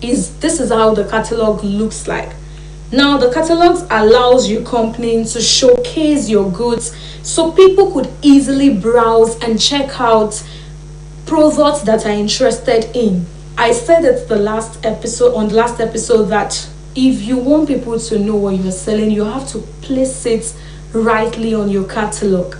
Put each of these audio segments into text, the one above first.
this is how the catalog looks like. Now the catalogs allows your company to showcase your goods so people could easily browse and check out products that are interested in. I said it the last episode on the last episode that if you want people to know what you're selling, you have to place it rightly on your catalog.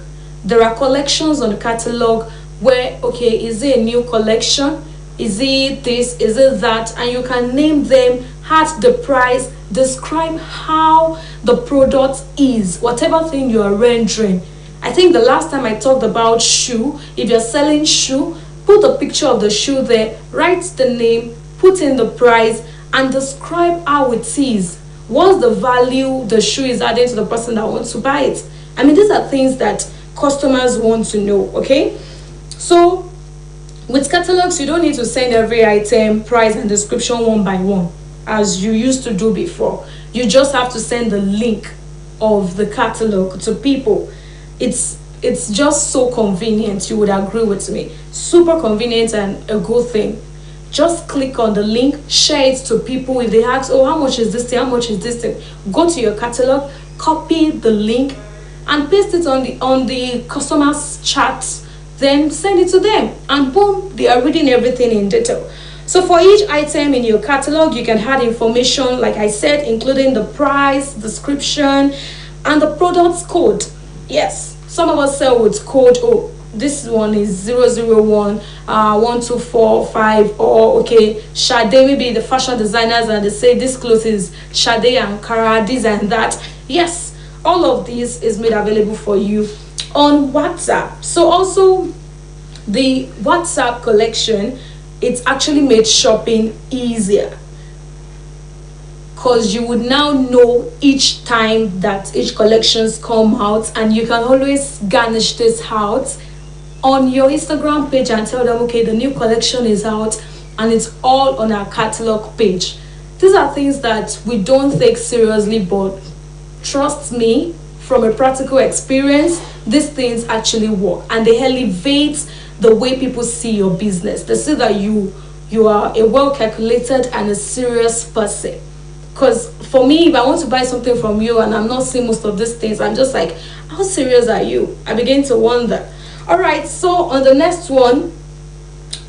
There are collections on the catalog where, okay, is it a new collection? Is it this? Is it that? And you can name them, add the price, describe how the product is, whatever thing you are rendering. I think the last time I talked about shoe, if you're selling shoe, put a picture of the shoe there, write the name, put in the price, and describe how it is. What's the value the shoe is adding to the person that wants to buy it? I mean, these are things that customers want to know, okay? So with catalogs, you don't need to send every item, price, and description one by one as you used to do before. You just have to send the link of the catalog to people. It's just so convenient, you would agree with me. Super convenient and a good thing. Just click on the link, share it to people. If they ask, oh, how much is this thing, how much is this thing, go to your catalog, copy the link and paste it on the customer's chat, then send it to them, and boom, they are reading everything in detail. So for each item in your catalog, you can add information, like I said, including the price, description, and the product's code. Yes, some of us sell with code. Oh, this one is 001 1245, or okay, Sade, maybe the fashion designers, and they say this clothes is Sade Ankara, this and that. Yes, all of this is made available for you on WhatsApp. So also the WhatsApp collection, it's actually made shopping easier, because you would now know each time that each collections come out, and you can always garnish this out on your Instagram page and tell them, okay, the new collection is out and it's all on our catalog page. These are things that we don't take seriously, but trust me, from a practical experience, these things actually work, and they elevate the way people see your business. They see that you are a well calculated and a serious person. Because for me, if I want to buy something from you and I'm not seeing most of these things, I'm just like, how serious are you? I begin to wonder. All right, so on the next one,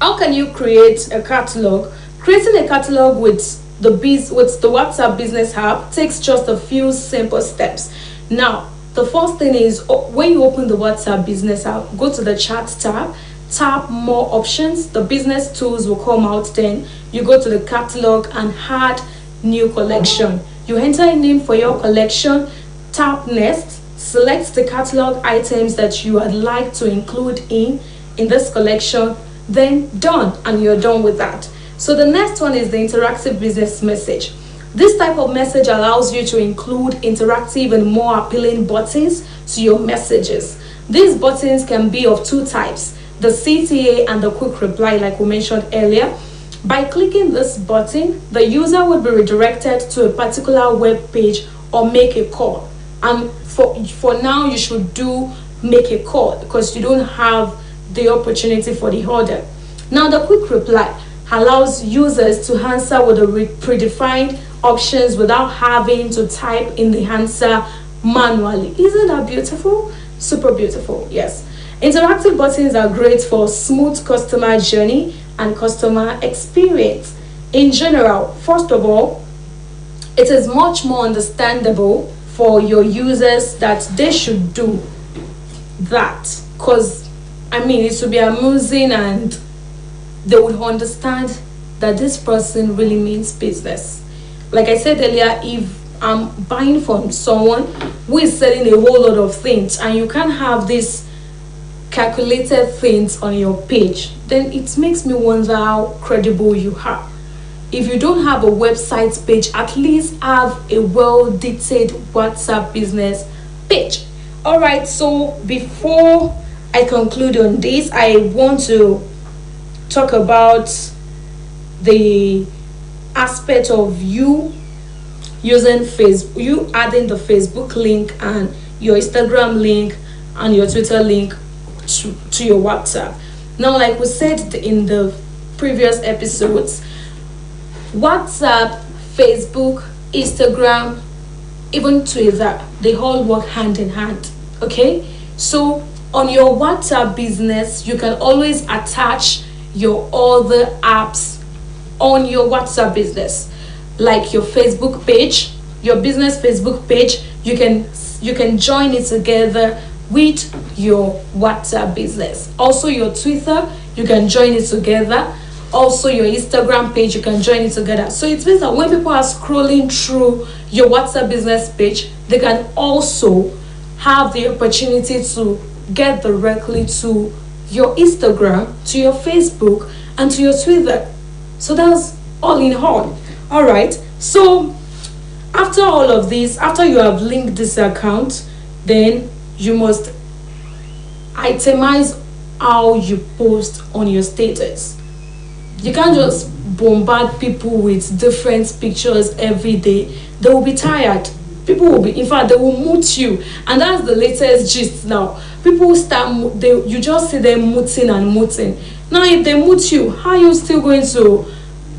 how can you create a catalog? Creating a catalog with the WhatsApp business app takes just a few simple steps. Now, the first thing is, when you open the WhatsApp business app, go to the chat tab, tap more options, the business tools will come out. Then you go to the catalog and add new collection. You enter a name for your collection, tap next, select the catalog items that you would like to include in this collection, then done, and you're done with that. So the next one is the interactive business message. This type of message allows you to include interactive and more appealing buttons to your messages. These buttons can be of two types, the CTA and the quick reply, like we mentioned earlier. By clicking this button, the user will be redirected to a particular web page or make a call. And for now, you should do make a call, because you don't have the opportunity for the order. Now, the quick reply allows users to answer with the predefined options without having to type in the answer manually. Isn't that beautiful? Super beautiful, yes. Interactive buttons are great for smooth customer journey and customer experience. In general, first of all, it is much more understandable for your users that they should do that, because I mean, it should be amusing and they would understand that this person really means business. Like I said earlier, if I'm buying from someone who is selling a whole lot of things and you can't have these calculated things on your page, then it makes me wonder how credible you are. If you don't have a website page, at least have a well detailed WhatsApp business page. All right, so before I conclude on this, I want to talk about the aspect of you using Facebook, you adding the Facebook link and your Instagram link and your Twitter link to your WhatsApp. Now, like we said in the previous episodes, WhatsApp, Facebook, Instagram, even Twitter, they all work hand in hand. Okay, so on your WhatsApp business, you can always attach your other apps on your WhatsApp business, like your Facebook page, your business Facebook page. You can join it together with your WhatsApp business. Also your Twitter, you can join it together. Also your Instagram page, you can join it together. So it means that when people are scrolling through your WhatsApp business page, they can also have the opportunity to get directly to your Instagram, to your Facebook, and to your Twitter. So that's all in all right. So after all of this, after you have linked this account, then you must itemize how you post on your status. You can't just bombard people with different pictures every day. They will be tired. People will be, in fact, they will moot you. And that's the latest gist now. People start, you just see them mooting and mooting. Now, if they moot you, how are you still going to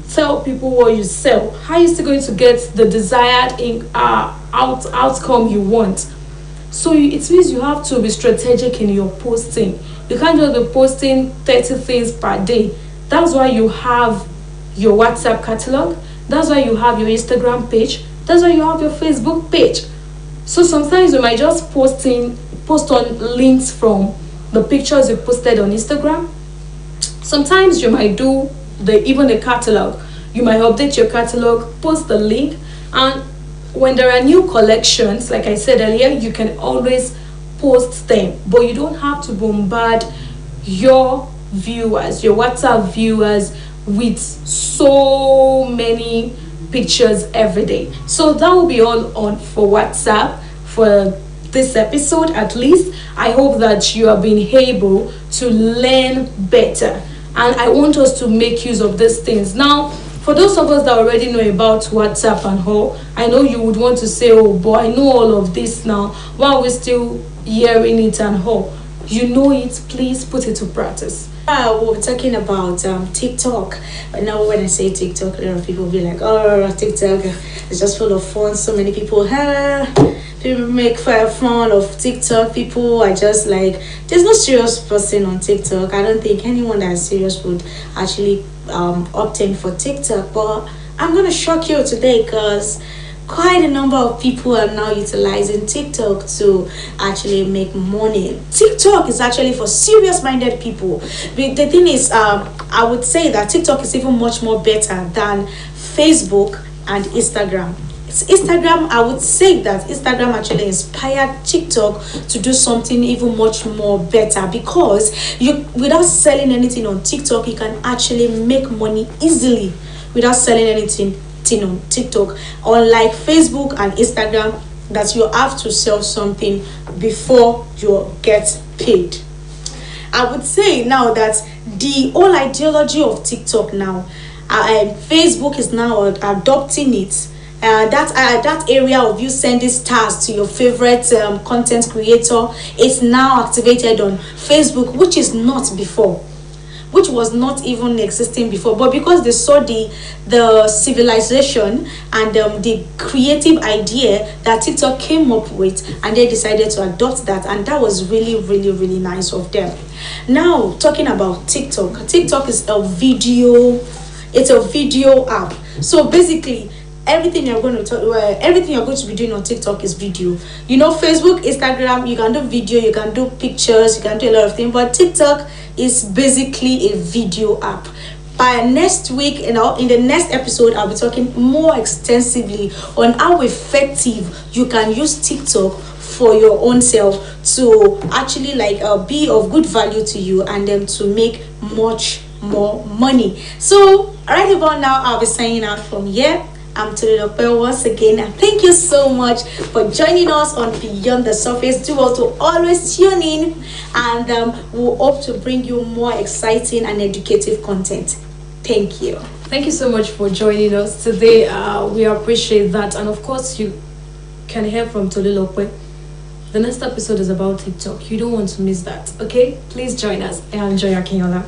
tell people what you sell? How are you still going to get the desired outcome you want? So it means you have to be strategic in your posting. You can't just be posting 30 things per day. That's why you have your WhatsApp catalog. That's why you have your Instagram page. That's why you have your Facebook page. So sometimes you might just post on links from the pictures you posted on Instagram. Sometimes you might do even the catalog. You might update your catalog, post the link, and when there are new collections, like I said earlier, you can always post them. But you don't have to bombard your viewers, your WhatsApp viewers, with so many pictures every day. So that will be all on for WhatsApp for this episode. At least I hope that you have been able to learn better, and I want us to make use of these things. Now, for those of us that already know about WhatsApp and all, I know you would want to say, oh boy, I know all of this now, why are we still hearing it and all? You know it, please put it to practice. We're talking about TikTok. But now when I say TikTok, a lot of people will be like, oh, TikTok is just full of fun. So many people make fun of TikTok. People are just like, there's no serious person on TikTok. I don't think anyone that is serious would actually opt in for TikTok. But I'm going to shock you today because quite a number of people are now utilizing TikTok to actually make money. TikTok is actually for serious-minded people. The thing is, I would say that TikTok is even much more better than Facebook and Instagram. It's Instagram, I would say that Instagram actually inspired TikTok to do something even much more better, because without selling anything on TikTok, you can actually make money easily without selling anything on TikTok, unlike Facebook and Instagram that you have to sell something before you get paid. I would say now that the whole ideology of TikTok now, Facebook is now adopting it. That area of you sending stars to your favorite content creator is now activated on Facebook, which is not before, which was not even existing before. But because they saw the civilization and the creative idea that TikTok came up with, and they decided to adopt that, and that was really, really, really nice of them. Now, talking about TikTok is a video app. So basically, everything you're going to be doing on TikTok is video. You know, Facebook, Instagram, you can do video, you can do pictures, you can do a lot of things, but TikTok is basically a video app. By next week, in the next episode, I'll be talking more extensively on how effective you can use TikTok for your own self to actually be of good value to you, and then to make much more money. So right about now, I'll be signing out from here. I'm Tolulope once again, and thank you so much for joining us on Beyond the Surface. Do also always tune in, and we'll hope to bring you more exciting and educative content. Thank you. Thank you so much for joining us today. We appreciate that, and of course you can hear from Tolulope. The next episode is about TikTok. You don't want to miss that. Okay, please join us. I am Joy Akinyola.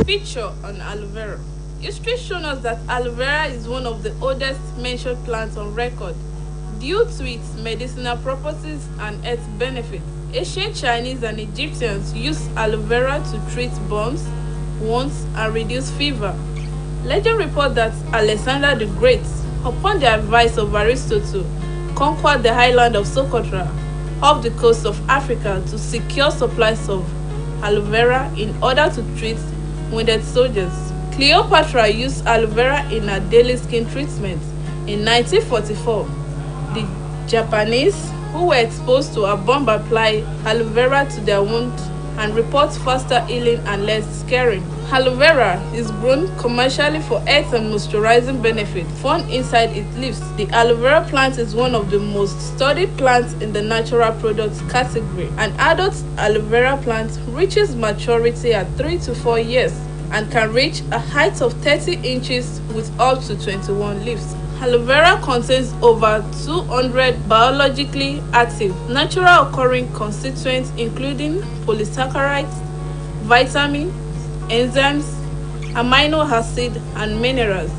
Picture on aloe vera. History shows us that aloe vera is one of the oldest mentioned plants on record due to its medicinal properties and health benefits. Ancient Chinese and Egyptians used aloe vera to treat burns, wounds, and reduce fever. Legend reports that Alexander the Great, upon the advice of Aristotle, conquered the island of Socotra off the coast of Africa to secure supplies of aloe vera in order to treat wounded soldiers. Cleopatra used aloe vera in her daily skin treatment. In 1944, the Japanese who were exposed to a bomb applied aloe vera to their wound and report faster healing and less scarring. Aloe vera is grown commercially for health and moisturizing benefit found inside its leaves. The aloe vera plant is one of the most studied plants in the natural products category. An adult aloe vera plant reaches maturity at 3 to 4 years and can reach a height of 30 inches with up to 21 leaves. Aloe vera contains over 200 biologically active, natural occurring constituents including polysaccharides, vitamins, enzymes, amino acids, and minerals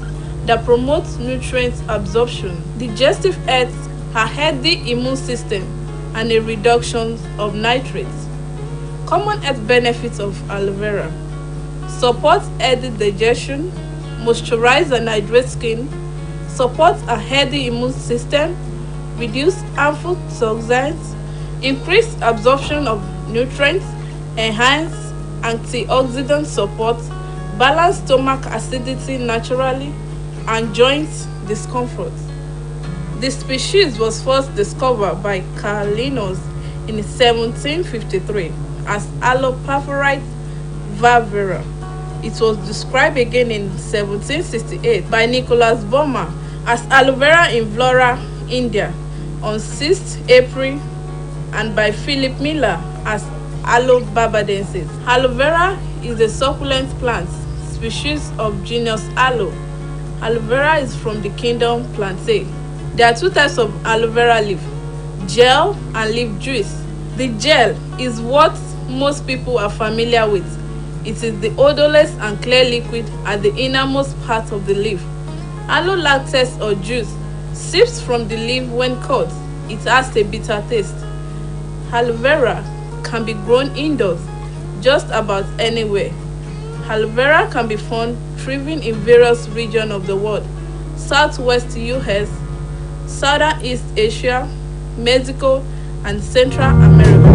that promote nutrient absorption, digestive health, a healthy immune system, and a reduction of nitrates. Common health benefits of aloe vera: support healthy digestion, moisturize and hydrate skin, support a healthy immune system, reduce harmful toxins, increase absorption of nutrients, enhance antioxidant support, balance stomach acidity naturally, and joint discomfort. The species was first discovered by Carl Linnaeus in 1753 as Aloparthorite valvera. It was described again in 1768 by Nicholas Boehmer as aloe vera inviflora India on 6th April and by Philip Miller as Aloe barbadensis. Aloe vera is a succulent plant species of genus Aloe. Aloe vera is from the kingdom Plantae. There are two types of aloe vera leaf, gel and leaf juice. The gel is what most people are familiar with. It is the odorless and clear liquid at the innermost part of the leaf. Aloe latex or juice sips from the leaf when cut. It has a bitter taste. Aloe vera can be grown indoors, just about anywhere. Aloe vera can be found thriving in various regions of the world: Southwest US, Southern East Asia, Mexico, and Central America.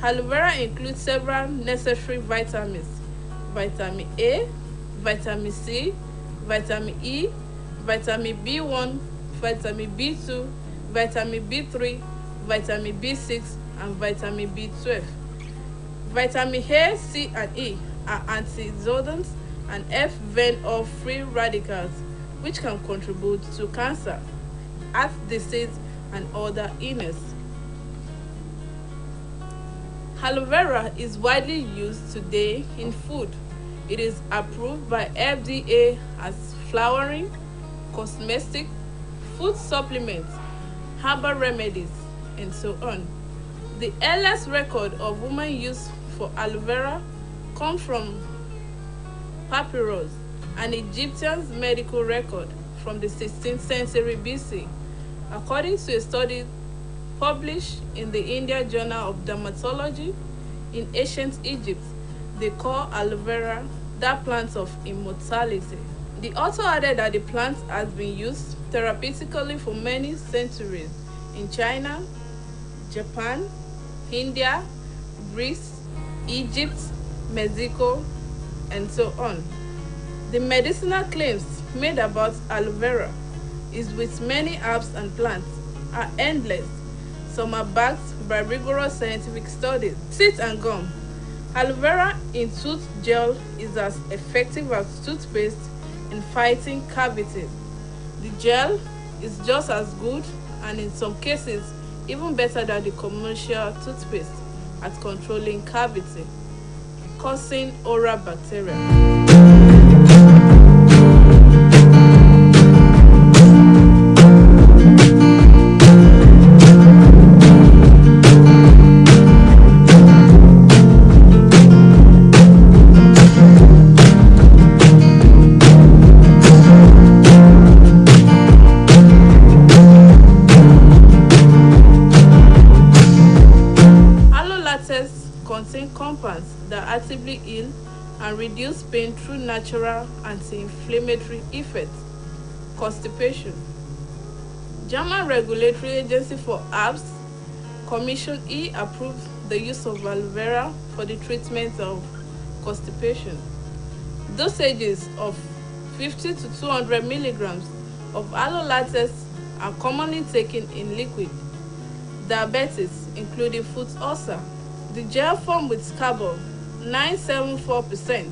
Aloe vera includes several necessary vitamins, vitamin A, vitamin C, vitamin E, vitamin B1, vitamin B2, vitamin B3, vitamin B6, and vitamin B12. Vitamin A, C, and E are antioxidants and F burn off free radicals, which can contribute to cancer, heart disease, and other illness. Aloe vera is widely used today in food. It is approved by FDA as flowering, cosmetic, food supplements, herbal remedies, and so on. The earliest record of woman use for aloe vera comes from papyrus, an Egyptian medical record from the 16th century BC. According to a study published in the India Journal of Dermatology, in ancient Egypt, they call aloe vera that plant of immortality. The author added that the plant has been used therapeutically for many centuries in China, Japan, India, Greece, Egypt, Mexico, and so on. The medicinal claims made about aloe vera is with many herbs and plants are endless. Some are backed by rigorous scientific studies. Teeth and gum. Aloe vera in tooth gel is as effective as toothpaste in fighting cavities. The gel is just as good and in some cases even better than the commercial toothpaste at controlling cavity, causing oral bacteria. Contain compounds that actively heal and reduce pain through natural anti-inflammatory effects. Constipation. German Regulatory Agency for Herbs, Commission E, approved the use of aloe vera for the treatment of constipation. Dosages of 50 to 200 milligrams of aloe latex are commonly taken in liquid. Diabetes, including foot ulcer. The gel formed with carbon 974%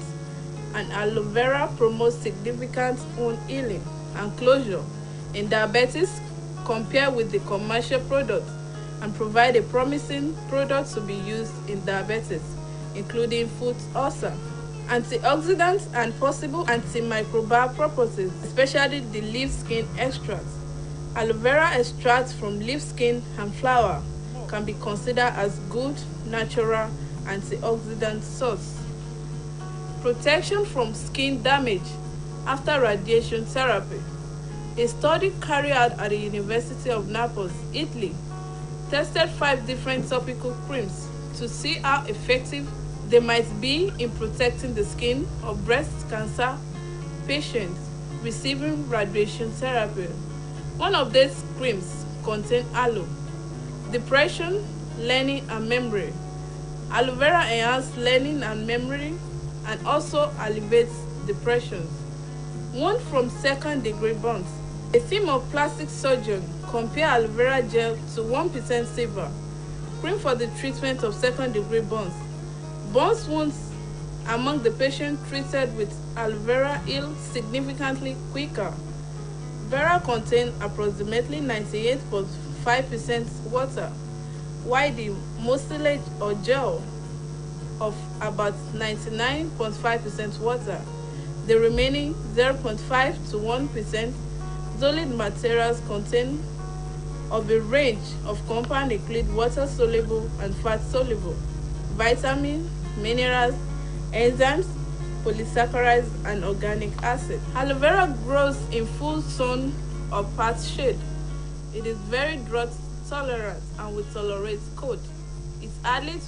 and aloe vera promotes significant wound healing and closure in diabetes compared with the commercial product and provide a promising product to be used in diabetes, including foot ulcer. Antioxidants and possible antimicrobial properties, especially the leaf skin extract. Aloe vera extracts from leaf skin and flower can be considered as good natural antioxidant source. Protection from skin damage after radiation therapy. A study carried out at the University of Naples, Italy, tested 5 different topical creams to see how effective they might be in protecting the skin of breast cancer patients receiving radiation therapy. One of these creams contained aloe. Depression, learning, and memory. Aloe vera enhances learning and memory and also alleviates depression. Wound from second-degree burns. A team of plastic surgeons compared aloe vera gel to 1% silver cream for the treatment of second-degree burns. Burns wounds among the patients treated with aloe vera healed significantly quicker. Vera contains approximately 98.5% water, while the mucilage or gel of about 99.5% water. The remaining 0.5 to 1% solid materials contain of a range of compounds include water-soluble and fat-soluble, vitamins, minerals, enzymes, polysaccharides, and organic acid. Aloe vera grows in full sun or part shade. It is very drought tolerant and will tolerate cold. It's hardly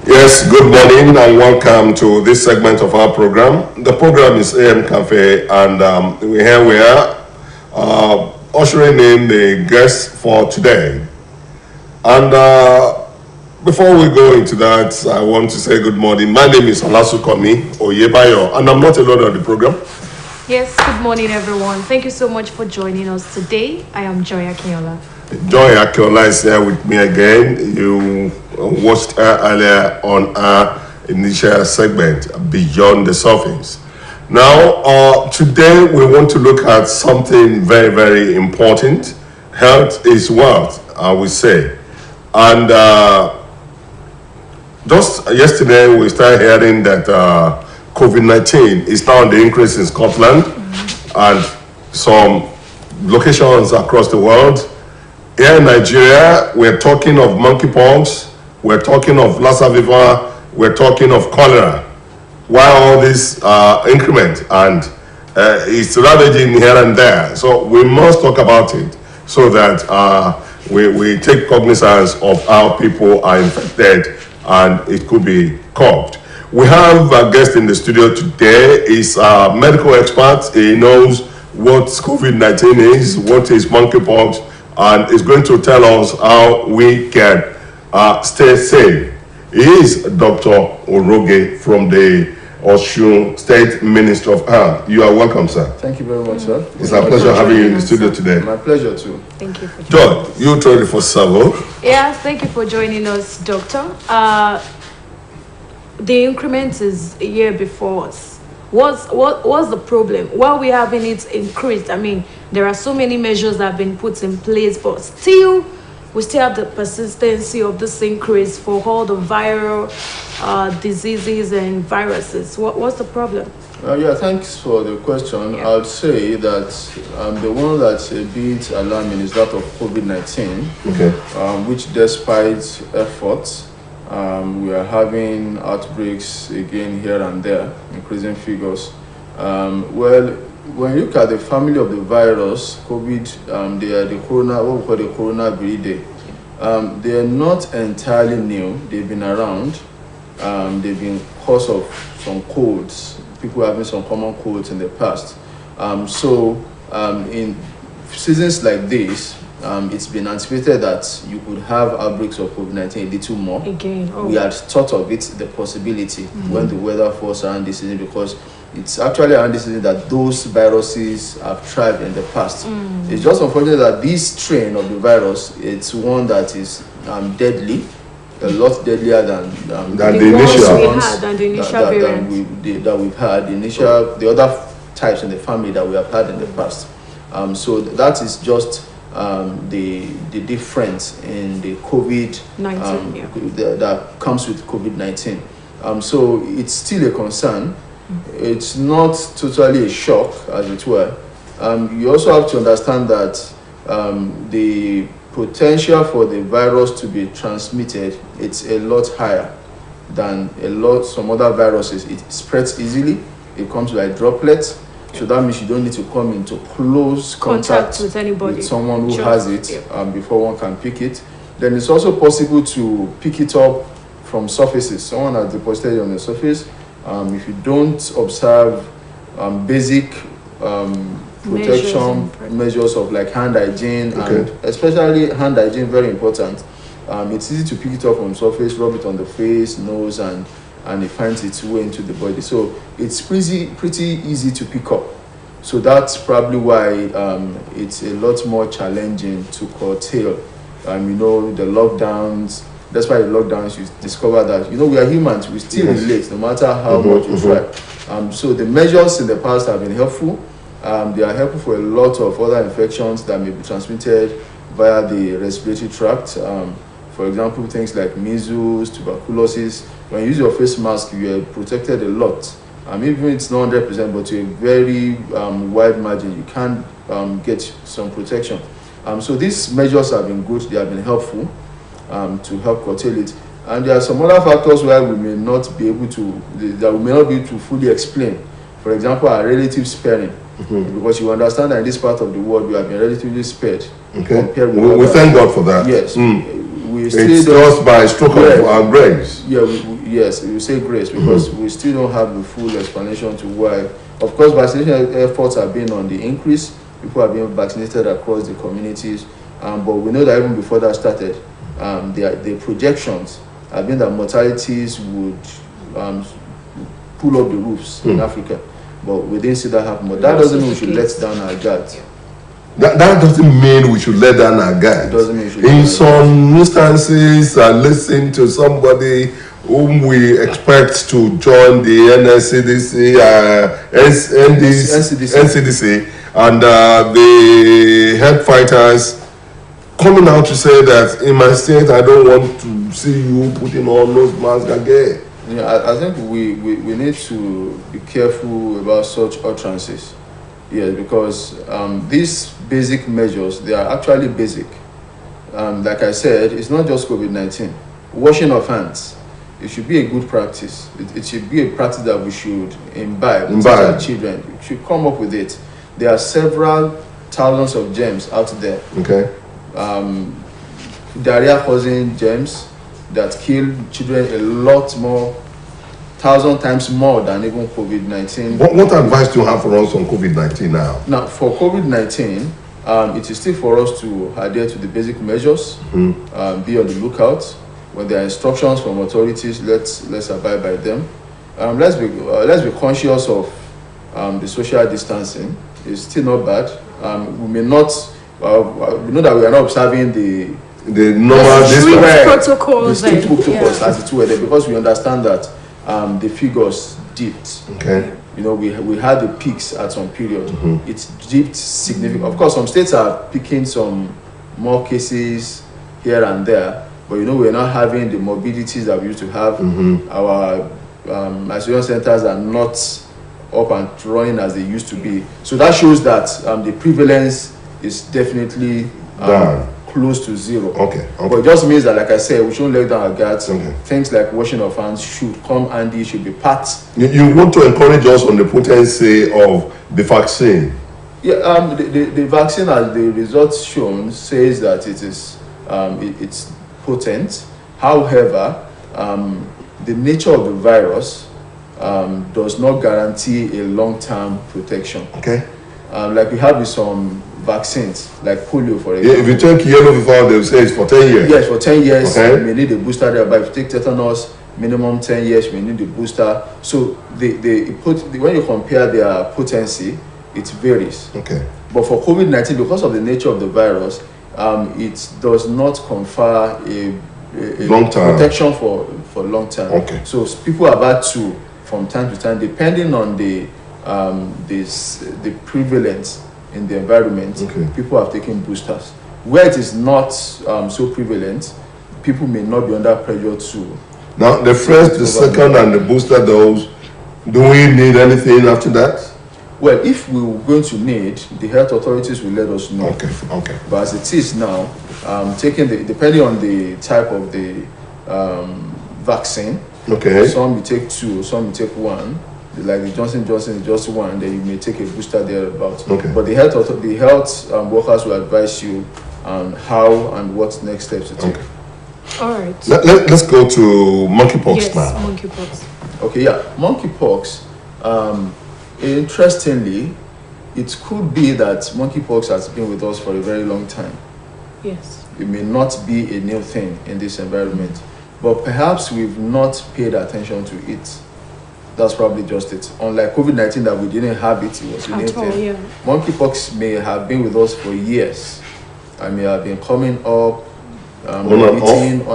Yes, Yes, good morning and welcome to this segment of our program. The program is AM Cafe, and here we are ushering in the guests for today. And before we go into that, I want to say good morning. My name is Olasukomi Oyebayo, and I'm not alone on the program. Yes, good morning, everyone. Thank you so much for joining us today. I am Joy Akinola. Joy Akinola is here with me again. You watched her earlier on our initial segment, Beyond the Surface. Now, today we want to look at something very, very important. Health is wealth, I would say. And just yesterday, we started hearing that COVID-19 is now on the increase in Scotland and some locations across the world. Here in Nigeria, we're talking of monkeypox, we're talking of Lassa fever, we're talking of cholera. Why all this increment? And it's ravaging here and there. So we must talk about it so that we take cognizance of how people are infected and it could be curbed. We have a guest in the studio today. He's a medical expert. He knows what COVID-19 is, what is monkeypox, and is going to tell us how we can stay safe. He is Dr. Oroge from the Osun State Ministry of Health. You are welcome, sir. Thank you very much, sir. It's a pleasure having you in the studio today. My pleasure, too. Thank you for joining John, you tried it for Savo. Yes, thank you for joining us, Doctor. The increment is a year before us. What's the problem? While we're having it increased, I mean, there are so many measures that have been put in place, but still, we still have the persistency of this increase for all the viral diseases and viruses. What's the problem? Yeah, thanks for the question. Yeah. I would say that the one that's a bit alarming is that of COVID-19, Okay. which despite efforts, we are having outbreaks again here and there, increasing figures. Well, when you look at the family of the virus, COVID, they are the corona, what we call the coronavirus. They are not entirely new. They've been around. They've been cause of some colds. People having some common colds in the past. In seasons like this, it's been anticipated that you could have outbreaks of COVID-19 a little more. Again, We had thought of it, the possibility, when the weather falls around this season, because it's actually around this season that those viruses have thrived in the past. It's just unfortunate that this strain of the virus, it's one that is deadly, a lot deadlier than the initial ones that we've had, the other types in the family that we have had in the past. So that is just the difference in the COVID-19 that comes with COVID-19. So it's still a concern. It's not totally a shock, as it were. You also have to understand that the potential for the virus to be transmitted, it's a lot higher than some other viruses. It spreads easily. It comes by droplets. So that means you don't need to come into close contact with anybody, with someone who has it before one can pick it. Then it's also possible to pick it up from surfaces. Someone has deposited it on the surface. If you don't observe basic protection measures of like hand hygiene, and especially hand hygiene, very important. It's easy to pick it up from surface, rub it on the face, nose, and it finds its way into the body. So it's pretty easy to pick up. So that's probably why it's a lot more challenging to curtail. The lockdowns. That's why the lockdowns, you discover that, we are humans, we still relate no matter how much we try. So the measures in the past have been helpful. They are helpful for a lot of other infections that may be transmitted via the respiratory tract. For example, things like measles, tuberculosis. When you use your face mask, you are protected a lot. Even if it's not 100%, but to a very wide margin, you can get some protection. So these measures have been good, they have been helpful to help curtail it. And there are some other factors where we may not be able to fully explain. For example, our relative sparing. Because you understand that in this part of the world, we have been relatively spared. We thank God for that. Yes. It's just by stroke of our brains. Yeah, yes, we say grace because we still don't have the full explanation to why. Of course, vaccination efforts have been on the increase. People are being vaccinated across the communities, but we know that even before that started, the projections have been that mortalities would pull up the roofs in Africa, but we didn't see that happen. But that doesn't mean we should let down our guard. That doesn't mean we should let down our guard. It doesn't mean we should. In some instances, I listened to somebody whom we expect to join the NCDC, NCDC, and the health fighters coming out to say that in my state, I don't want to see you putting on nose mask again. Yeah, I think we need to be careful about such utterances. Yes, because these basic measures, they are actually basic. Like I said, it's not just COVID-19. Washing of hands, it should be a good practice. It should be a practice that we should imbibe with our children. We should come up with it. There are several thousands of germs out there. Okay. Diarrhea-causing germs that kill children a lot more, 1,000 times more than even COVID-19. What advice do you have for us on COVID-19 now? Now, for COVID-19, it is still for us to adhere to the basic measures, be on the lookout. When there are instructions from authorities, let's abide by them. Let's be conscious of the social distancing. It's still not bad. We may not. We know that we are not observing the normal protocols, the strict protocols as it were there, because we understand that the figures dipped. Okay. You know, we had the peaks at some period. It dipped significantly. Of course, some states are picking some more cases here and there, but you know, we're not having the morbidities that we used to have. Our isolation centers are not up and running as they used to be. So that shows that the prevalence is definitely close to zero. Okay. But it just means that, like I said, we shouldn't let down our guards. Okay. Things like washing of hands should come handy, should be part. You want to encourage us on the potency of the vaccine? Yeah, the vaccine, as the results shown, says that it is it's potent. However, the nature of the virus does not guarantee a long-term protection. Okay. Like we have with some vaccines, like polio, for example. Yeah, if you take yellow fever, they'll say it's for 10 years. Yes, for 10 years, okay. You may need a booster there. But if you take tetanus, minimum 10 years, you may need a booster. So when you compare their potency, it varies. Okay. But for COVID-19, because of the nature of the virus, it does not confer a long-term protection for long term. Okay. So people have had to, from time to time, depending on the prevalence in the environment, people have taken boosters. Where it is not so prevalent, people may not be under pressure to. Now, the first, the second, and the booster dose, do we need anything after that? Well, if we were going to need, the health authorities will let us know. Okay. But as it is now, depending on the type of the vaccine, some you take 2, some you take 1. Like the Johnson is just 1, then you may take a booster thereabouts. Okay. But the health workers will advise you on how and what next steps to take. Okay. All right. Let's go to monkeypox now. Monkeypox. Okay, yeah, monkeypox. Interestingly, it could be that monkeypox has been with us for a very long time. Yes. It may not be a new thing in this environment, but perhaps we've not paid attention to it. That's probably just it. Unlike COVID-19 that we didn't have it, it was a new thing. Yeah. Monkeypox may have been with us for years. I may have been coming up, on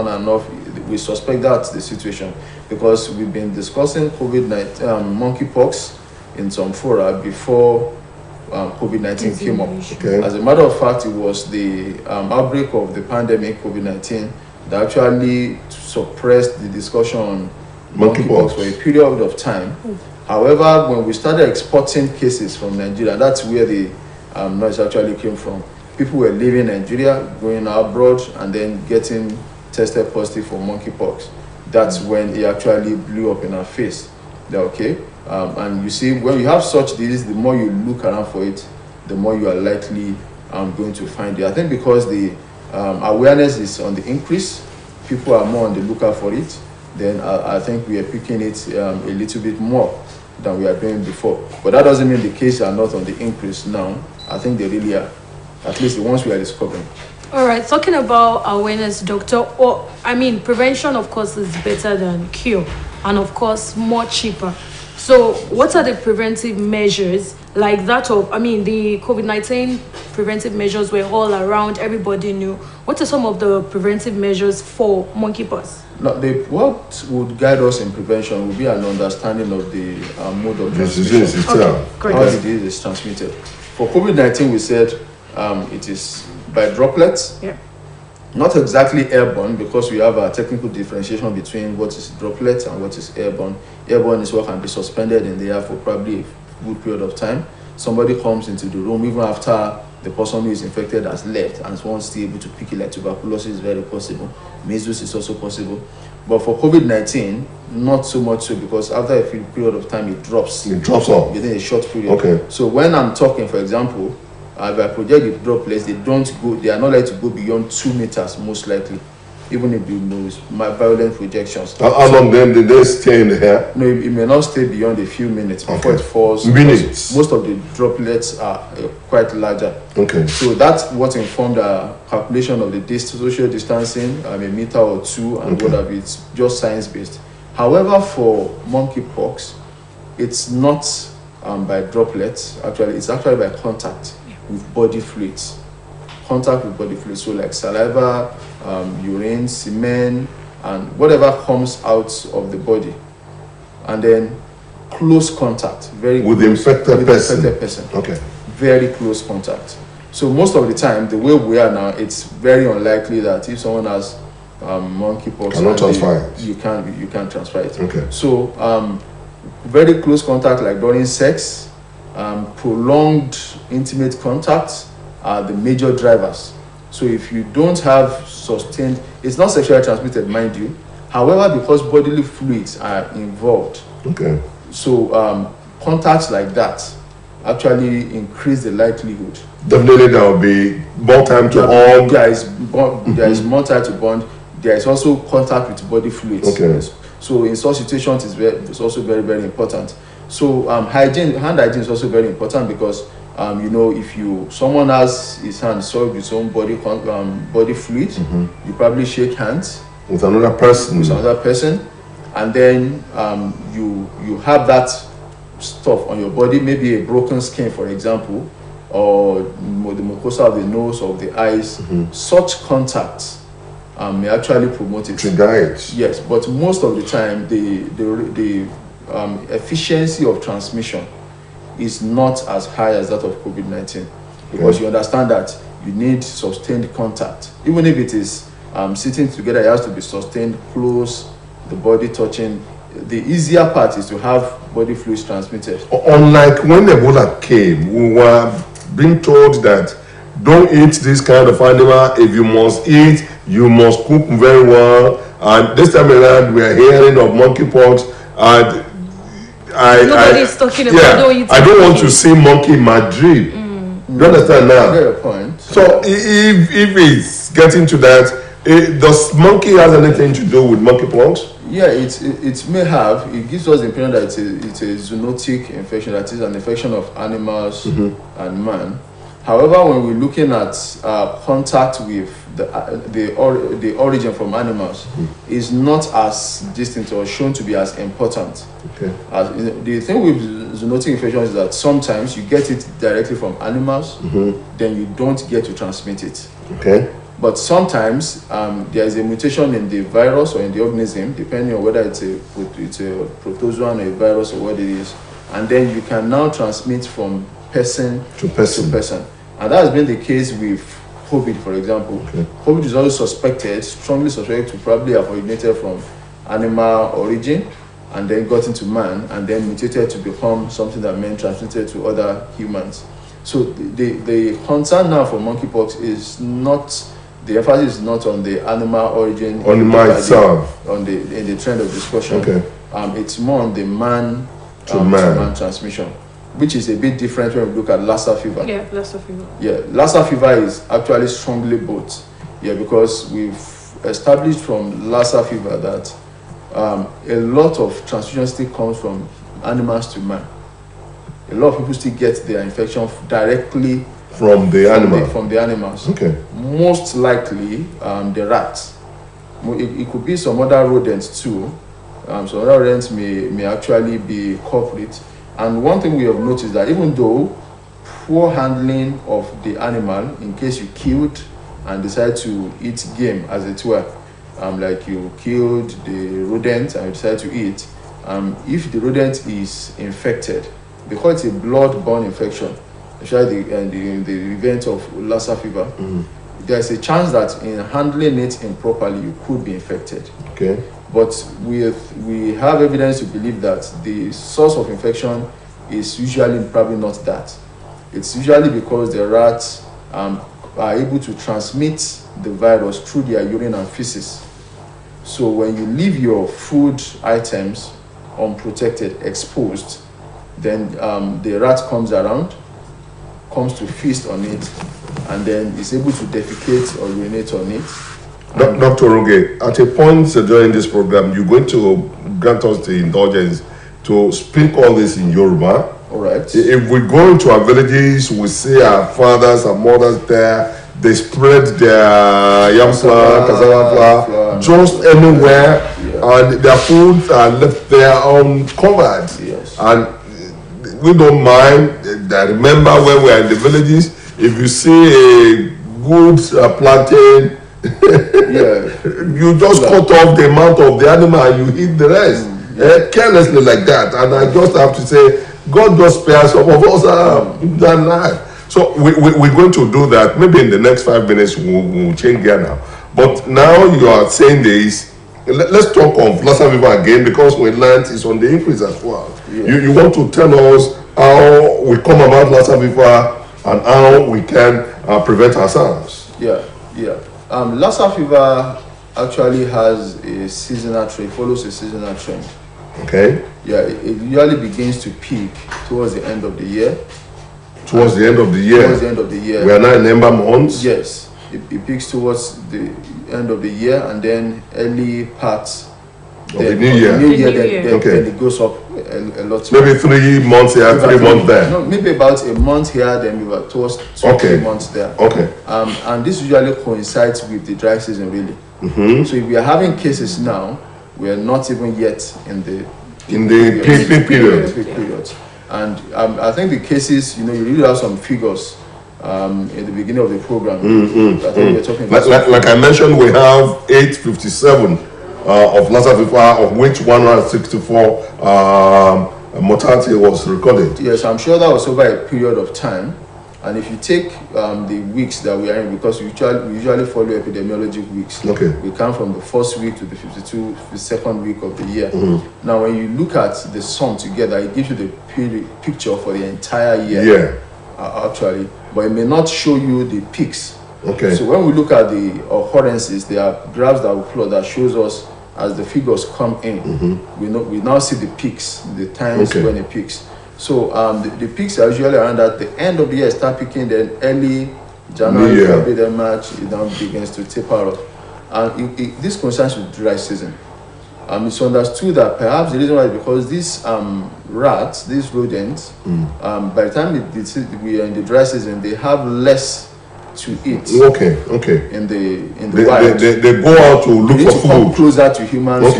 and off. We suspect that's the situation because we've been discussing COVID-19, monkeypox in some fora before COVID-19 came up. Okay. As a matter of fact, it was the outbreak of the pandemic, COVID-19, that actually suppressed the discussion on monkeypox for a period of time. However, when we started exporting cases from Nigeria, that's where the noise actually came from. People were leaving Nigeria, going abroad, and then getting tested positive for monkeypox. That's when it actually blew up in our face. Okay, and you see, when you have such disease, the more you look around for it, the more you are likely going to find it. I think because the awareness is on the increase, people are more on the lookout for it. then I think we are picking it a little bit more than we are doing before. But that doesn't mean the cases are not on the increase now. I think they really are, at least the ones we are discovering. All right, talking about awareness, doctor, prevention, of course, is better than cure, and of course, more cheaper. So, what are the preventive measures like that of, the COVID-19 preventive measures were all around, everybody knew. What are some of the preventive measures for monkeypox? Now, what would guide us in prevention would be an understanding of the mode of transmission. Okay, how the disease is transmitted. For COVID-19, we said it is by droplets. Yeah. Not exactly airborne, because we have a technical differentiation between what is droplet and what is airborne. Airborne is what can be suspended in the air for probably a good period of time. Somebody comes into the room, even after the person who is infected has left, and one's still able to pick it, like tuberculosis is very possible. Measles is also possible. But for COVID-19, not so much so, because after a period of time, it drops. It drops off within a short period. Okay. So when I'm talking, for example, if I project the droplets, they are not likely to go beyond 2 meters, most likely, even if you know my violent projections. How long then did they stay in the air? No, it may not stay beyond a few minutes before it falls. Minutes. Most of the droplets are quite larger. Okay. So that's what informed our calculation of the social distancing, a meter or two, and what have you. It's just science-based. However, for monkeypox, it's not by droplets. Actually, it's actually by contact with body fluids. Contact with body fluids, so like saliva, urine, semen, and whatever comes out of the body. And then close contact, with the infected person. Okay. Very close contact. So most of the time, the way we are now, it's very unlikely that if someone has monkeypox, you can transfer it. Okay. So very close contact, like during sex, prolonged intimate contact are the major drivers. So if you don't have sustained, it's not sexually transmitted, mind you. However, because bodily fluids are involved, okay. So contacts like that actually increase the likelihood. Definitely, there will be more time to hug. There is more time to bond. There is also contact with body fluids. Okay. So in such situations, it's also very, very important. So hand hygiene is also very important, because if someone has his hand soiled with his own body fluid, you probably shake hands with another person, and then you have that stuff on your body, maybe a broken skin, for example, or the mucosa of the nose or of the eyes. Such contacts may actually promote it. Trigger it. Yes, but most of the time, the efficiency of transmission is not as high as that of COVID-19, because you understand that you need sustained contact. Even if it is sitting together, it has to be sustained, close, the body touching. The easier part is to have body fluids transmitted. Unlike when Ebola came, we were being told that don't eat this kind of animal. If you must eat, you must cook very well. And this time around, we are hearing of monkeypox, and nobody's talking about I don't want to see monkey in Madrid. Do you understand now? Very good point. So if it's getting to that, does monkey has anything to do with monkeypox? Yeah, it may have. It gives us the impression that it's a zoonotic infection, that is an infection of animals and man. However, when we're looking at contact with the origin from animals, is not as distinct or shown to be as important. Okay. The thing with zoonotic infection is that sometimes you get it directly from animals, then you don't get to transmit it. Okay. But sometimes there is a mutation in the virus or in the organism, depending on whether it's a protozoan or a virus or what it is, and then you can now transmit from person to person. And that has been the case with COVID, for example. Okay. COVID is also strongly suspected to probably have originated from animal origin, and then got into man, and then mutated to become something that men transmitted to other humans. So the concern now for monkeypox is not, the emphasis is not on the animal origin, itself, in the trend of discussion. Okay. It's more on the man to man transmission, which is a bit different when we look at Lassa fever. Yeah, Lassa fever. Yeah, Lassa fever is actually strongly both. Yeah, because we've established from Lassa fever that a lot of transmission still comes from animals to man. A lot of people still get their infection directly from the animal. From the animals. Okay. Most likely, the rats. It could be some other rodents too. Some other rodents may actually be culprit. And one thing we have noticed that even though poor handling of the animal, in case you killed and decide to eat game, as it were, like you killed the rodent and you decide to eat, if the rodent is infected, because it's a blood-borne infection, especially the event of Lassa fever, there's a chance that in handling it improperly, you could be infected. Okay. But we have evidence to believe that the source of infection is usually probably not that. It's usually because the rats are able to transmit the virus through their urine and feces. So when you leave your food items unprotected, exposed, then the rat comes to feast on it, and then is able to defecate or urinate on it. Dr. Oruge, at a point during this program, you're going to grant us the indulgence to speak all this in Yoruba. All right. If we go into our villages, we see our fathers and mothers there, they spread their yam flour, cassava flour, just anywhere, and their foods are left there uncovered. Yes. And we don't mind. I remember when we are in the villages, if you see a good plantain, you just cut off the amount of the animal and you eat the rest, carelessly like that. And I just have to say, God does spare some of us that life. So we're going to do that. Maybe in the next 5 minutes we'll change gear now. But now you are saying this. Let's talk of Lassa fever again, because we learned it's on the increase as well. Yeah. You want to tell us how we come about Lassa fever and how we can prevent ourselves. Yeah. Lassa fever actually has a seasonal trend, follows a seasonal trend. Okay. Yeah, it usually begins to peak towards the end of the year. Towards the end of the year? Towards the end of the year. We are now in Ember months? Yes. It peaks towards the end of the year and then early parts of the new year. Then it goes up a lot. Maybe 3 months here, 3 months there. No, maybe about a month here, then we were towards 3 months there. Okay. And this usually coincides with the dry season, really. So if we are having cases now, we are not even yet in the peak period. And I think the cases, you really have some figures in the beginning of the program. I think we're talking about like I mentioned, we have 857 of Lassa fever, of which 164 mortality was recorded. Yes, I'm sure that was over a period of time. And if you take the weeks that we are in, because we usually follow epidemiologic weeks. Okay. We come from the first week to the 52nd week of the year. Now, when you look at the sum together, it gives you the picture for the entire year. Actually, but it may not show you the peaks. Okay. So when we look at the occurrences, there are graphs that we plot that shows us as the figures come in. We now see the peaks, the times when it peaks. So the peaks are usually around at the end of the year, start peaking, then early January, February, then March, it now begins to taper off. And this concerns with dry season. It's understood that perhaps the reason why is because these rats, these rodents, by the time we are in the dry season, they have less to eat. Okay. In the wild. They go out to look for food. Come closer to humans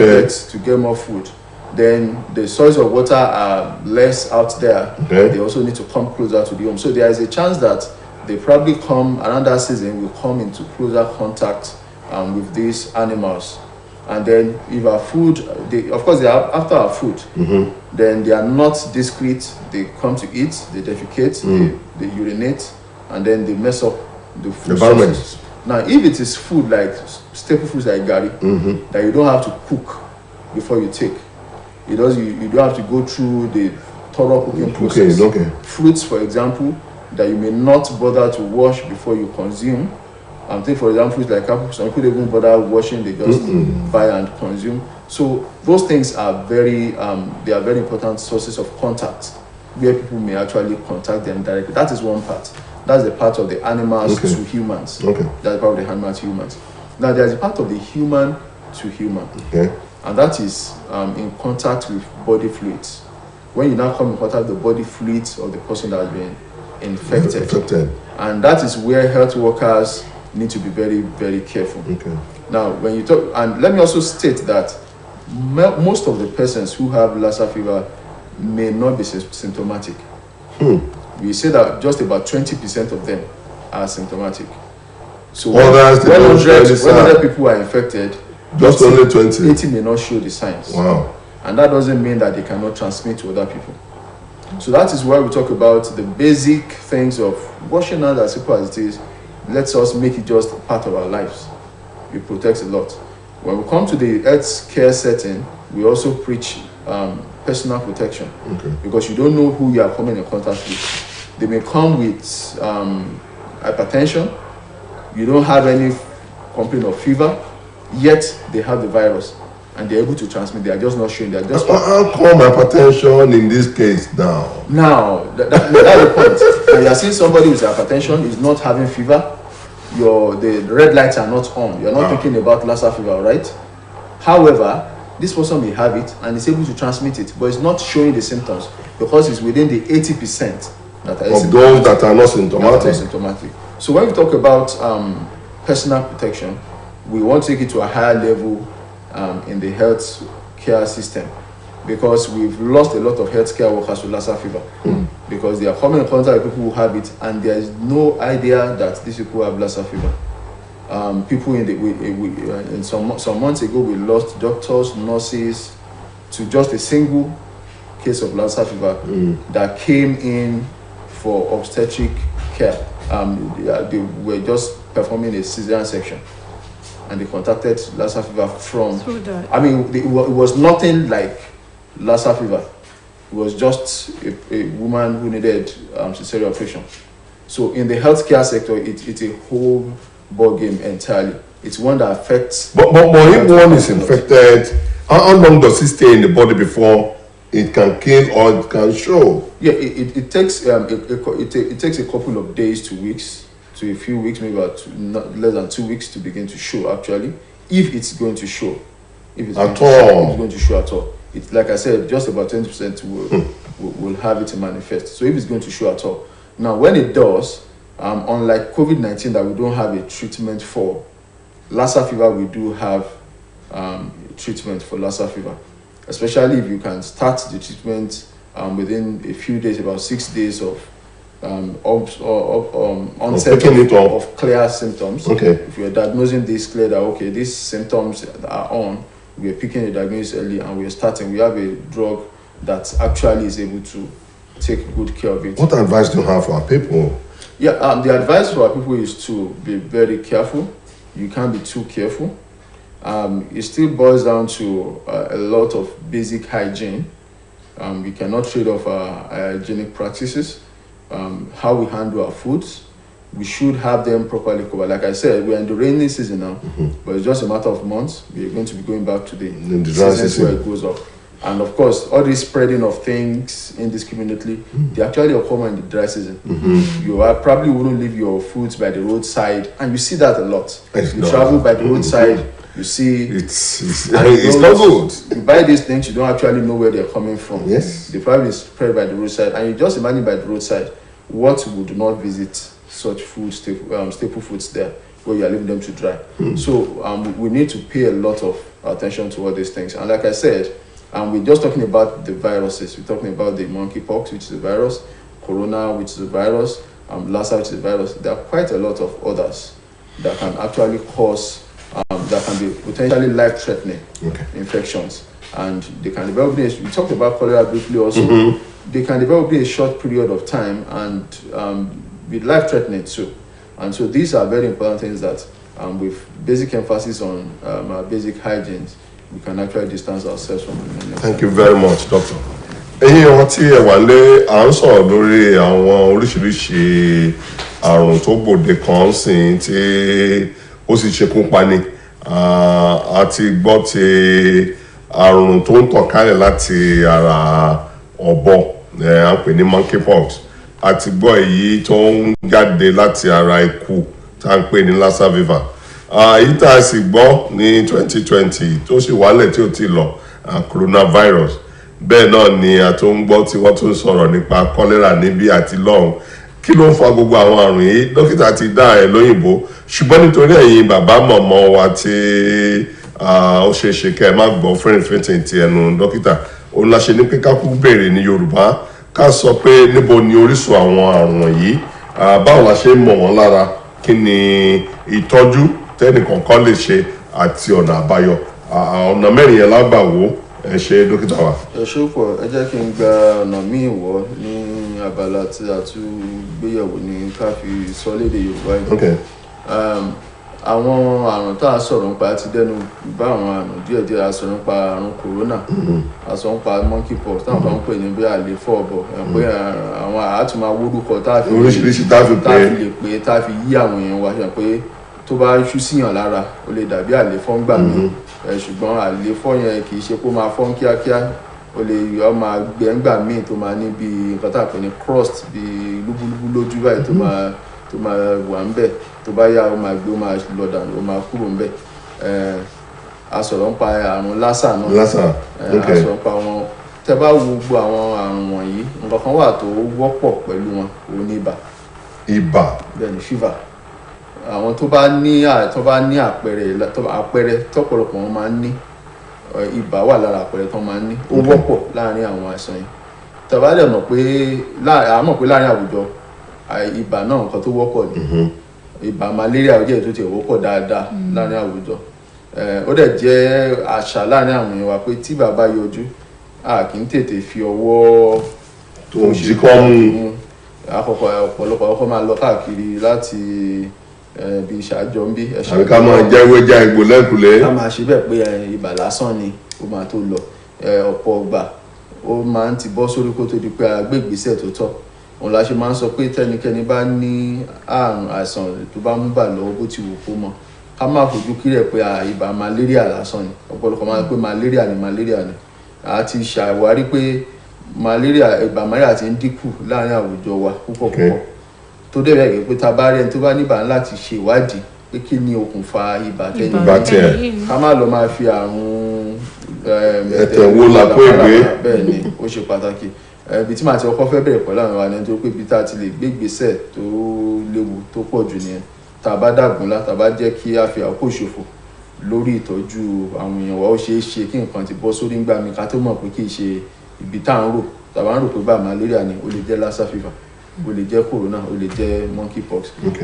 to get more food. Then the sources of water are less out there. They also need to come closer to the home. So there is a chance that they probably come around that season, will come into closer contact with these animals. And then if our food, of course they are after our food, then they are not discreet. They come to eat, they defecate, they urinate, and then they mess up the food sources. Now, if it is food like staple foods like gari, that you don't have to cook before you take, you don't have to go through the thorough cooking process. Fruits, for example, that you may not bother to wash before you consume. Take for example, fruits like apples, some people don't even bother washing; they just buy and consume. So those things are very important sources of contact, where people may actually contact them directly. That is one part. That's the part of the animals to humans. That's part of the animals to humans. Now there's a part of the human to human. and that is in contact with body fluids. When you now come in contact with the body fluids of the person that has been infected. And that is where health workers need to be very, very careful. Okay. Now, when you talk, and let me also state that most of the persons who have Lassa fever may not be symptomatic. We say that just about 20% of them are symptomatic. So when 100 people are infected, just only 20. 80 may not show the signs. Wow. And that doesn't mean that they cannot transmit to other people. So that is why we talk about the basic things of washing hands as simple as it is. Let's us make it just part of our lives. It protects a lot. When we come to the health care setting, we also preach personal protection. Okay. Because you don't know who you are coming in contact with. They may come with hypertension. You don't have any complaint of fever, yet they have the virus. And they're able to transmit. They are just not showing. They are just. How come hypertension in this case now? Now, that's the point. When you are seeing somebody with hypertension is not having fever, the red lights are not on. You're not thinking about Lassa fever, right? However, this person may have it and is able to transmit it, but it's not showing the symptoms because it's within the 80% that are of those that are not symptomatic. So when we talk about personal protection, we want to take it to a higher level in the health care system, because we've lost a lot of healthcare workers to Lassa fever because they are coming in contact with people who have it, and there is no idea that these people have Lassa fever. People in some months ago, we lost doctors, nurses to just a single case of Lassa fever that came in for obstetric care. They were just performing a cesarean section, and they contacted Lassa fever from. I mean, it was nothing like Lassa fever. It was just a woman who needed cesarean operation. So in the healthcare sector, it's a whole ball game entirely. It's one that affects. But if one is infected, how long does it stay in the body before it can kill or it can show? Yeah, it takes it takes a couple of days to weeks, to a few weeks, maybe not less than 2 weeks to begin to show. Actually, if it's going to show, if it's going to show at all. It's like I said, just about 20% will have it manifest. So if it's going to show at all, now when it does, unlike COVID-19 that we don't have a treatment for, Lassa fever we do have treatment for Lassa fever, especially if you can start the treatment within a few days, about 6 days of onset of clear symptoms. Okay. If you're diagnosing this clear that okay, these symptoms are on, we are picking the diagnosis early and we are starting. We have a drug that actually is able to take good care of it. What advice do you have for our people? Yeah, the advice for our people is to be very careful. You can't be too careful. It still boils down to a lot of basic hygiene. We cannot trade off our hygienic practices. How we handle our foods, we should have them properly covered. Like I said, we're in the rainy season now, but it's just a matter of months. We're going to be going back to the season where it goes up. And of course, all this spreading of things indiscriminately, they actually occur in the dry season. You probably wouldn't leave your foods by the roadside, and you see that a lot. You travel by the roadside, you see it's not good. You buy these things, you don't actually know where they're coming from. Yes, they probably spread by the roadside, and you just imagine by the roadside, what would not visit such food staple foods there where you are leaving them to dry. So we need to pay a lot of attention to all these things. And like I said, we're just talking about the viruses. We're talking about the monkeypox, which is a virus, corona, which is a virus, Lassa, which is a virus. There are quite a lot of others that can actually cause, that can be potentially life-threatening infections. And they can develop, we talked about cholera briefly also, they can develop in a short period of time and be life-threatening too. And so these are very important things that with basic emphasis on our basic hygiene, we can actually distance ourselves from them. Thank you very much, Doctor. Ẹ̀yin ọ̀hún tí ẹ wà lé à ń sọ̀rọ̀ lórí àwọn oríṣiríṣi àrùn tó gbòde kan sìn tí ó sì ṣekú pani. A ti gbọ́ ti àrùn tó ń tàn kálẹ̀ láti ara ọ̀bọ, à ń pè ní monkeypox. A ti gbọ́ èyí tó ń jáde láti ara eku tá à ń pè ní Lassa fever. èyí tá a sì gbọ́ ní 2020 tó sì wálẹ̀ tí ó ti lọ coronavirus bẹ́ẹ̀ náà ni a tó ń gbọ́ tí wọ́n tún sọ̀rọ̀ nípa kọ́lẹ́rà níbí àti lọ́hùn kí ló ń fa gbogbo àwọn àrùn yìí dókítà ti dá ẹ̀ lóyìnbó ṣùgbọ́n nítorí ẹ̀yin bàbá mọ̀mọ́ wa tí ó ṣe é ṣe kẹ́ ẹ má gbọ́ fẹ́rẹ̀fẹ́tẹ̀ ti ẹnu dókítà òun la ṣe ní pé ká kú béèrè ní Yorùbá ká sọ pé níbo ni orísun àwọn àrùn wọ̀nyí báwo la ṣe mọ̀ wọ́n lára kí ni ìtọ́jú tẹ́nìkọ̀ọ̀kan lè ṣe àti ọ̀nà àbáyọ ọ̀nà mẹ́rin yẹn lágbà wò ẹ ṣe dókítà wa. ẹ ṣe pọ̀ ẹ jẹ́ kí n gba ọ̀nà míì wọ̀ ní abala tí a tún gbéyẹ̀wò ní ká fi sọ lédè Yorùbá yìí. àwọn àrùn tá a sọ̀rọ̀ nípa ti dẹnu bá àwọn àrùn díẹ̀díẹ̀ a sọ̀rọ̀ nípa àrùn corona a sọ̀rọ̀ nípa monkeypox táwọn kan ń pè ní bí àléfọ́ ọ̀bọ̀ pé àwọn àátùmá wórúkọ tá a fi oríṣiríṣi tá a fi lè pé tá a fi yí àwọn èèyàn wa ṣe pé tó bá ṣú síyàn lára ó lè dàbí àléfọ́ ń gbà mí ṣùgbọ́n àléfọ́ yẹn kì í ṣe kó máa fọ́n kíákíá ó lè yọ máa gbẹ ńgbà míì tó máa ní bí nǹkan tá a pè ní crust bí lúbúlúbú lójú báyìí tó máa wà ń bẹ̀ tó bá yá ó máa gbé ó máa lọ dànù ó máa kúrò ń bẹ̀ a sọ̀rọ̀ nípa àrùn lásà náà a sọ̀rọ̀ nípa wọn tẹ́ bá wo gbogbo àwọn àrùn wọ̀nyí nǹkan kan wà tó wọ́pọ̀ pẹ̀lú wọn òun ní ibà bẹ́ẹ̀ ni fever àwọn tó bá ní àpẹẹrẹ tọ́pọ̀lọpọ̀ wọn máa ń ní ibà wà lára àpẹẹrẹ tó máa ń ní ó wọ́pọ̀ láàrin àwọn àìsàn yìí tàbá dẹ̀ mọ̀ pé láàrin àwùjọ ibà náà nǹkan tó wọ́pọ̀ ni ibà malaria ó jẹ́ tó ti wọ́pọ̀ dáadáa láàrin àwùjọ ó dẹ̀ jẹ́ àṣà láàrin àwọn èèyàn wa pé tí bàbá yọjú a kì í tètè fi ọwọ́ tó ń jí kọ́ mú ọ̀pọ̀lọpọ̀ ọkọ̀ máa lọ káàkiri láti bí ìṣàjọ ń bí àbí ká máa jẹ́wé já egbò lẹ́kùlé ká máa ṣe bẹ́ẹ̀ pé ibà lásán ni ó máa tó lọ ọ̀pọ̀ ọgbà ó máa ń ti bọ́ sórí kó tó di pé a gbé ìgbésẹ̀ tó tọ́ òun la ṣe máa ń sọ pé tẹ́nikẹ́ni bá ní àrùn àìsàn tó bá mú bà lọ́wọ́ bó ti wù kó mọ́ ká má fojú kírẹ̀ pé ibà malaria lásán ni ọ̀pọ̀lọpọ̀ máa ń pè malaria ni a ti ṣàwárí pé ibà malaria ti ń dínkù láàrin àwùjọ wa púpọ̀ tó dẹ̀ bẹ́ẹ̀ pé ta bá rí ẹni tó bá níbà láti ṣe ìwádìí pé kí ni okùnfà ibà tiẹ̀ ká má lọ máa fi àrùn ẹ̀tẹ̀ wo làpò ìgbé bẹ́ẹ̀ ni ó ṣe pàtàkì ibi tí màá ti kọ́kọ́ fẹ́ bẹ̀rẹ̀ pẹ̀lú àwọn ẹni tó pé ibi tá a ti lè gbé ìgbésẹ̀ tó léwu tó pọ̀ jù nìyẹn tá a bá dàgúnlá tá a bá jẹ́ kí a fi àkókò ṣòfò lórí ìtọ́jú àwọn èèyàn wa ó ṣeé ṣe kí nǹkan ti bọ́ sórí ńgbà mi ká tó mọ̀ pé kì í ṣe ibi tá à ń rò tá a bá ń rò pé bá malaria ni ó lè jẹ́ lassa fever ó lè jẹ́ corona ó lè jẹ́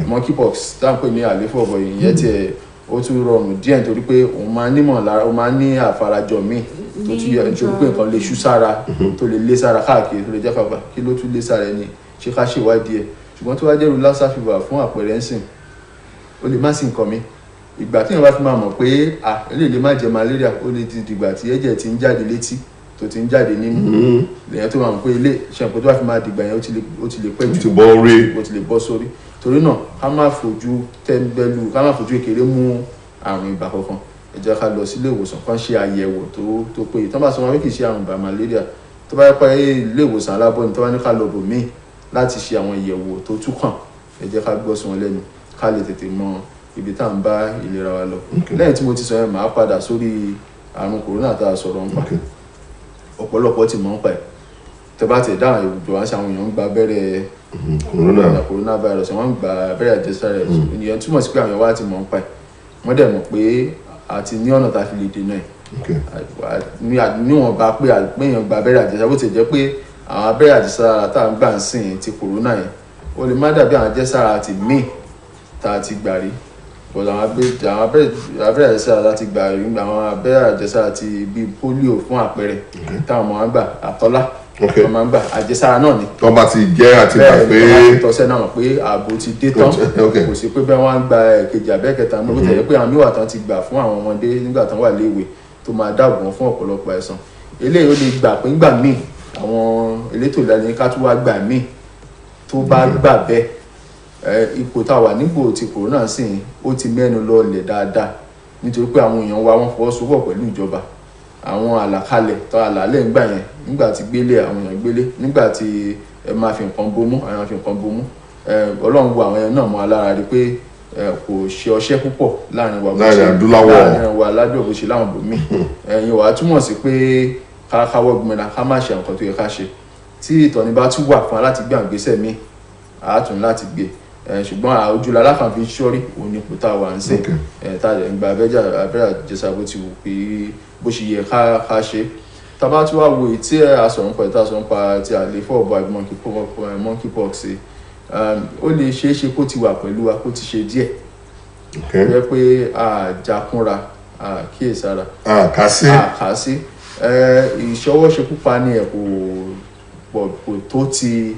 monkeypox tá à ń pè ní àléfọ́ ọ̀bọ̀ ìyẹn tiẹ̀ ó tún rọrùn díẹ̀ nítorí pé òun máa nímọ̀ lára ó máa ní àfarajọ míì tó tún yẹ nítorí pé nǹkan lè ṣú sára tó lè lé sára káàkiri tó lè jẹ́ pàpà kí ló tún lé sára ẹni ṣé ká ṣèwádìí ẹ̀ ṣùgbọ́n tó wá jẹ́rù lassa fever fún àpẹẹrẹ ńsìn ó lè má sí nǹkan mi ìgbà tí èèyàn bá fi máa mọ̀ pé eléyìí lè má jẹ́ malaria ó lè ti dìgbà tí ẹ̀jẹ̀ ti ń jáde létí tó ti ń jáde nínú lèyàn tó máa mọ̀ pé ilé ìṣẹ̀pọ̀ tó bá fi máa dìgbà yẹn ó ti lè pẹ́ jù ó ti lè bọ́ sórí torí náà ká má fojú tẹ́ńbẹ́lú ká má fojú kékeré mú àrùn ibà kankan ẹ jẹ́ ká lọ sí ilé ìwòsàn kan ṣe àyẹ̀wò tó péye tó bá sọ wọn pé kì í ṣe àrùn ibà malaria tó bá yẹ pé ilé ìwòsàn alábọ́ni tó bá ní ká lọ bò míì láti ṣe àwọn ìyẹ̀wò tó tún kàn ẹ jẹ́ ká gbọ́ sí wọn lẹ́nu ká lè tètè mọ ibi tá à ń bá ìlera wa lọ lẹ́yìn tí mo ti sọ yẹn màá padà sórí àrùn kòrónà tá a sọ̀rọ̀ nípa ọ̀pọ̀lọpọ̀ ti mọ̀ nípa ẹ̀ tẹ́ bá ti dáhùn ìwùjọ wá sí àwọn èèyàn ń gba abẹ́rẹ́ coronavirus wọ́n ń gba abẹ́rẹ́ àjẹsára ẹ̀ ìyẹn túmọ̀ sí pé àwọn èèyàn wá ti mọ̀ nípa ẹ̀ wọ́n dẹ̀ mọ̀ pé àti ní ọ̀nà tá a fi lè dènà ẹ̀ níwọ̀n bá pé èèyàn gba abẹ́rẹ́ àjẹsára bó ti jẹ́ pé àwọn abẹ́rẹ́ àjẹsára tá à ń gbà ń sìn ti corona yẹn ó lè má dàbí àwọn àjẹsára ti míì tá a ti gbà rí but àwọn abẹ́rẹ́ àjẹsára láti gbà rí àwọn abẹ́rẹ́ àjẹsára ti bíi polio fún àpẹẹrẹ táwọn ọmọ wa ń gbà àtọ́lá wọ́n máa ń gbà àjẹsára náà ni. tó bá ti jẹ́ àti gbà pé bẹ́ẹ̀ tọ́sẹ̀ náà mọ̀ pé ààbò ti dé tán kò sí pé bẹ́ẹ̀ wọ́n á gba ẹ̀kejì abẹ́kẹta mọ́ bó tẹ̀lé pé àwọn míwà tán ti gbà fún àwọn ọmọdé nígbà tán wà léèwé tó máa dáàbò wọn fún ọ̀pọ̀lọpọ̀ àìsàn eléyìí ó lè gbà pé ńgbà míì àwọn elétò ìlànà ká tún wá gbà míì tó bá gbà bẹ́ẹ̀ ipò tá a wà nípò ti corona sì ó ti mẹ́nu lọlẹ̀ dáadáa nítorí pé àwọn èèyàn wa wọ́n fọwọ́sowọ́pọ̀ pẹ̀lú ìjọba àwọn àlàkalẹ̀ tó àlàálẹ̀ ńgbà yẹn nígbà tí gbélé àwọn èèyàn gbélé nígbà tí ẹ máa fi nǹkan bomú àwọn fi nǹkan bomú ọlọ́run wo àwọn èèyàn náà mọ́ alára rí pé kò ṣe ọṣẹ́ púpọ̀ láàrin wa lábẹ́ bó ṣe láwọn bòmí ẹ̀yin wàá túmọ̀ sí pé káwọ́ gbìmọ̀ra ká má ṣe nǹkan tó yẹ ká ṣe tí ìtọ́ni bá tún wà fún wa láti gbé àgbésẹ̀ míì àátún láti gbé ṣùgbọ́n ojúlá alákàn fi ṣọ́rí òun ni kò tá a wà ń sè tá a lè gba abẹ́rẹ́ àjẹsára bó ti wù pé bó ṣe yẹ ká ṣe tá a bá tún wá wo èyí tí a sọ̀rọ̀ nípa ìta sọ̀rọ̀ nípa ti àléfọ́ ọ̀bọ àbí monkeypox ó lè ṣeé ṣe kó ti wà pẹ̀lú wa kó ti ṣe díẹ̀ jẹ́ pé àjàkúnra àkíyèsára àkásí ìṣọwọ́ ṣekúpani ẹ̀ kò tó ti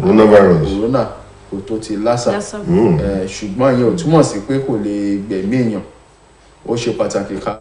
corona kò tó ti lásà ṣùgbọ́n ìyẹn ò túmọ̀ sí pé kò lè gbẹ̀mí èèyàn ó ṣe pàtàkì ká.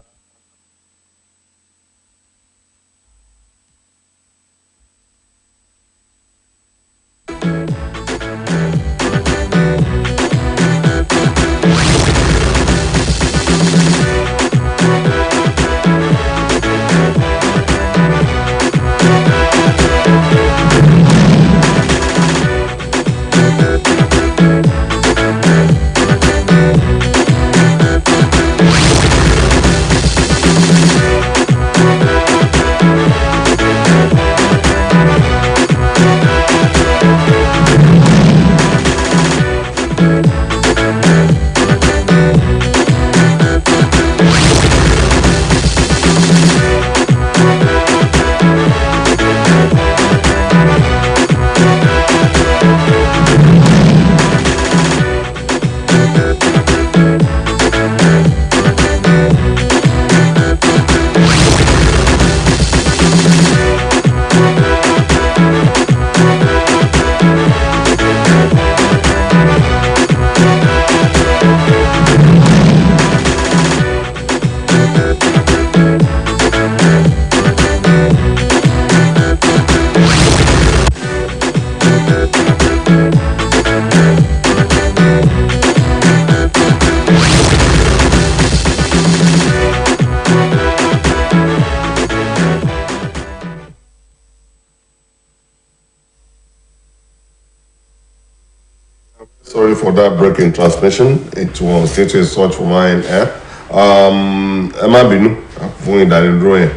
Sorry for that break in transmission. It was due to a search for mine air. Ẹ má bínú fún ìdánidúró yẹn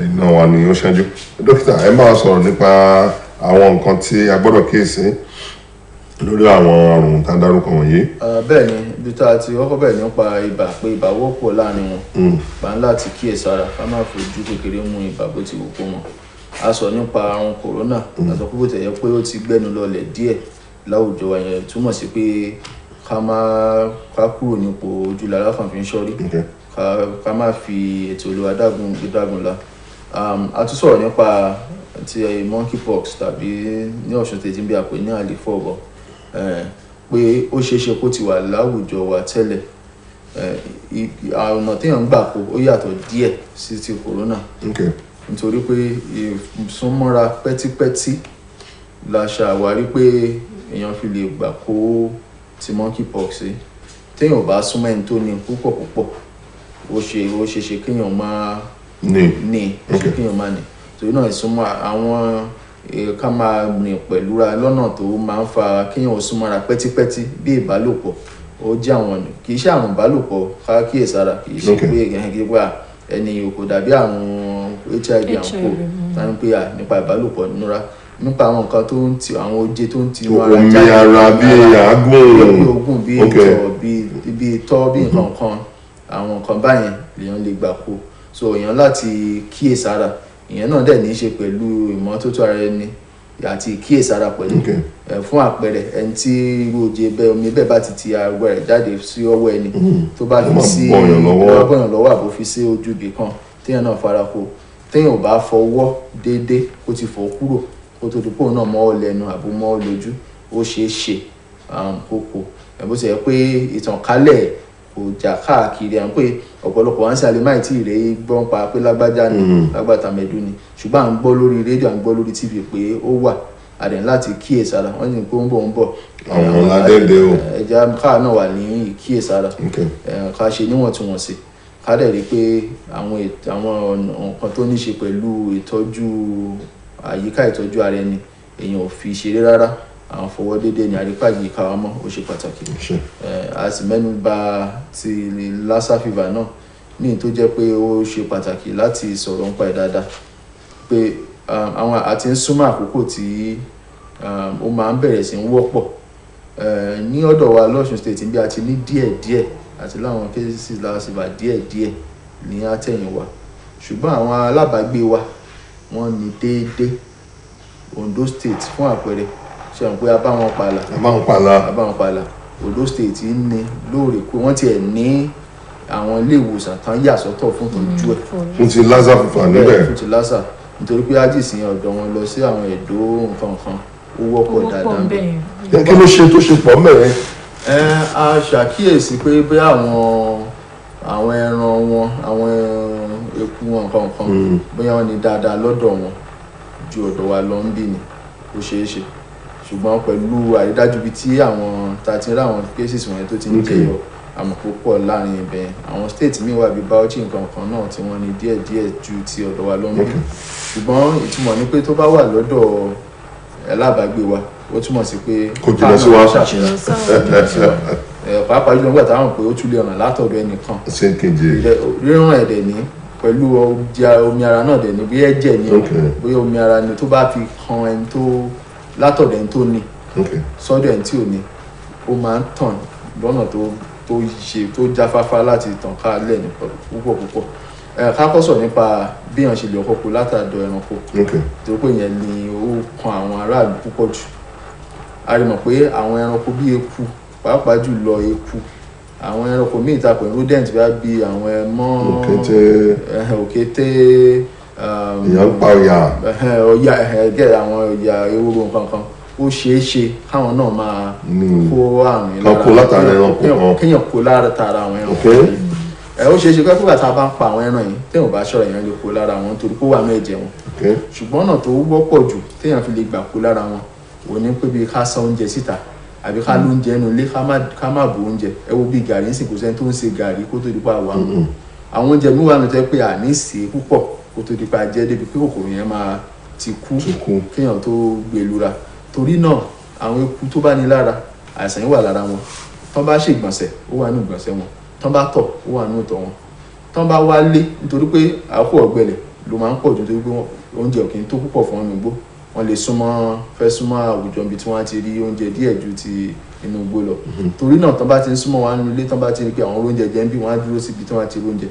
iná wa ni ó ṣáájú. Dókítà ẹ máa sọ̀rọ̀ nípa àwọn nǹkan tí a gbọ́dọ̀ kíyèsí lórí àwọn àrùn tá a dárúkọ wọ̀nyí. Bẹ́ẹ̀ ni ibi tá a ti kọ́kọ́ bẹ̀rẹ̀ nípa ibà pé ibà wọ́pọ̀ láàrin wọn bá ń láti kíyèsára ká má fojú kékeré mú ibà bó ti wù kó mọ́. A sọ nípa àrùn kòrónà àti pé bó tẹ̀ yẹ pé ó ti gbẹ́nu lọlẹ̀ díẹ̀ láwùjọ wa yẹn túmọ̀ sí pé ká kúrò nípò ojúlá aláfàn fi ń ṣọ́rí ká má fi ètò ìlú adágún la. A tún sọ̀rọ̀ nípa ti monkeypox tàbí ní Ọ̀ṣun tètè bí a pè ní àléfọ́ ọ̀bọ pé ó ṣeé ṣe kó ti wà láwùjọ wa tẹ́lẹ̀ ọ̀nà téèyàn ń gbà kó ó yàtọ̀ díẹ̀ sí ti corona nítorí pé ìsúnmọ́ra pẹ́típẹ́tí la ṣàwárí pé èèyàn fi lè gbà kó ti monkeypox téèyàn bá súnmọ́ ẹni tó ní púpọ̀ ó ṣe ṣe kéèyàn máa ní kéèyàn máa ní torí náà ìsúnmọ́ àwọn ká máa rìn pẹ̀lú ra lọ́nà tó máa ń fa kéèyàn ó súnmọ́ra pẹ́típẹ́tí bí ìbálòpọ̀ ó jẹ́ àwọn kì í ṣe àrùn ìbálòpọ̀ ká kíyèsára kì í ṣe pé ẹni kò dàbí àrùn HIV àǹkó tani pé nípa ìbálòpọ̀ nínúra nípa àwọn nǹkan tó ń ti àwọn oje tó ń ti inú ara jáde omi ara bí àágùn bí ogun bí ìtọ̀ bí ìtọ̀ bí nǹkan kan àwọn nǹkan báyẹn lèèyàn lè gbà kó so èèyàn láti kíyèsára ìyẹn náà dẹ̀ ní í ṣe pẹ̀lú ìmọ́tótó ara ẹni àti ìkíyèsára pẹ̀lú fún àpẹẹrẹ ẹni tí irú oje bẹ́ẹ̀ omi bẹ́ẹ̀ bá ti ti àgọ́ rẹ̀ jáde sí ọwọ́ ẹni tó bá fi sí bọ̀yàn lọ́wọ́ àbò fi sí ojú ibì kan téèyàn náà fara kó téèyàn ò bá fọwọ́ déédéé kó ti fọ̀ kúrò kó tó dúpọ̀ náà mọ́ ọ lẹ́nu àbò mọ́ ọ lójú ó ṣeé ṣe kókó bó ti yẹ pé ìtànkálẹ̀ kò jà káàkiri à ń pè ọ̀pọ̀lọpọ̀ wá ń ṣàlẹ̀ máì tí ìrẹ́ gbọ́n pa pé lágbájá ni lágbàtà mẹ́dún ni ṣùgbọ́n à ń gbọ́ lórí rédíò à ń gbọ́ lórí tv pé ó wà àdẹ̀ láti kíyèsára wọ́n ní pé ó ń bọ̀ àwọn ládẹ́dẹ́ o ẹja káà náà wà ní ìkíyèsára ká ṣe níwọ̀ntúnwọ̀nsì ká dẹ̀ rí pé àwọn nǹkan tó ní ṣe pẹ̀lú ìtọ́jú àyíká ìtọ́jú ara ẹni èèyàn ò fi ṣeré rárá àwọn fọwọ́ déédéé ní àrípàgì káwámọ́ ó ṣe pàtàkì. A sì mẹ́nu bà ti Lassa fever náà ní tó jẹ́ pé ó ṣe pàtàkì láti sọ̀rọ̀ nípa ẹ̀ dáadáa pé àwọn àti ń súnmọ́ àkókò tí ó máa ń bẹ̀rẹ̀ sí ń wọ́pọ̀ ní ọ̀dọ̀ wa l'Ọ̀ṣun state bí a ti ní díẹ̀díẹ̀ àti láwọn cases Lassa fever díẹ̀díẹ̀ ní àtẹ̀yìnwá ṣùgbọ́n àwọn alábàágbé wa wọ́n ní déédéé Ondo state fún àpẹẹrẹ ṣe hàn pé a bá wọn pààlà Ondo state ní lóòrèkóòrè wọ́n tiẹ̀ ní àwọn ilé ìwòsàn tán yà sọ́tọ̀ fún ìtọ́jú ẹ̀ fún ti Lassa fever níbẹ̀ fún ti Lassa nítorí pé ájìsìn ọ̀dọ̀ wọn lọ sí àwọn Ẹdó nǹkan ó wọ́pọ̀ dáadáa bẹ́ẹ̀. Kí ló ṣe tó ṣe pọ̀ mẹ́rin? A ṣàkíyèsí pé bí àwọn ẹran wọn àwọn eku wọn nǹkan bóyá wọn ní dáadáa lọ́dọ̀ wọn ju ọ̀dọ̀ wa lọ ń bì ní ó ṣeé ṣe ṣùgbọ́n pẹ̀lú àrídájú bíi tí àwọn tàti rí àwọn cases wọ̀nyẹn tó ti ń jẹyọ àmọ́ púpọ̀ láàrin ibẹ̀ àwọn state míì wà bíi Bauchi nǹkan náà tí wọ́n ní díẹ̀díẹ̀ ju ti ọ̀dọ̀ wa lọ ń bì ṣùgbọ́n ìtumọ̀ ni pé tó bá wà lọ́dọ̀ alábàágbé wa ó túmọ̀ sí pé kò jìnnà sí wa pàápàá jùlọ nígbà táwọn pé ó tún lè ràn látọ̀dọ̀ ẹnìkan ṣe kejì ríràn ẹ̀dẹ̀ ní pẹ̀lú omi ara náà dẹ̀ ní bí ẹ̀jẹ̀ ni bóyá omi ara ni tó bá fi kan ẹni tó látọ̀dọ̀ ẹni tó ní sọ́dọ̀ ẹni tí ò ní ó máa ń tàn lọ́nà tó jáfáfá láti tàn kálẹ̀ ní púpọ̀ ká sọ nípa bí èèyàn ṣe lè kọ́kọ́ látàdọ̀ ẹranko tó pé yẹn ni ó kan àwọn aráàlú púpọ̀ jù a rí mọ̀ pé àwọn ẹranko bí eku pàápàá jùlọ eku àwọn ẹranko míì ta pẹ̀lú rodent bí àwọn ẹmọ́ òkété èèyàn pa ọ̀yà àwọn ọ̀yà ewúro nǹkan ó ṣeé ṣe káwọn náà máa kó àrùn yìí kéèyàn kó látara àwọn ẹranko yìí ó ṣeé ṣe pé kúgbà tá a bá ń pa àwọn ẹran yìí téèyàn bá ṣọ́ra èèyàn lè kó lára wọn torí kó wà ní ẹ̀jẹ̀ wọn ṣùgbọ́n ọ̀nà tó wọ́pọ̀ jù téèyàn fi lè gbà kó lára wọn ò ní pé bí ká san oúnjẹ síta àbí ká lóúnjẹ ẹnu ilé ká má bu oúnjẹ ẹ wo bí gàrí ń sìn kò sẹ́ni tó ń ṣe gàrí kó tó di pa wà àwọn oúnjẹ mi wà ní tẹ́ pé àní sè é púpọ̀ kó tó di pa jẹ́ débi pé kòkòrò yẹn máa ti kú kéèyàn tó gbé lura torí náà àwọn eku tó bá ní lára àìsàn yìí wà lára wọn tán bá ṣègbọ̀nsẹ̀ ó wà ní ìgbọ̀nsẹ̀ wọn tán bá tọ̀ ó wà ní ìtọ̀ wọn tán bá wálé nítorí pé àkókò ọ̀gbẹlẹ̀ ló máa ń pọ̀ jù nítorí pé oúnjẹ ò kì í tó púpọ̀ fún ọ́nù igbó wọ́n lè fẹ́ súnmọ́ àwùjọ ibi tí wọ́n ti rí oúnjẹ díẹ̀ ju ti inú igbó lọ torí náà tán bá ti ń súnmọ́ wọn nínú ilé tán bá ti rí pé àwọn oúnjẹ jẹ́ ń bí wọ́n á dúró síbi tí wọ́n ti rí oúnjẹ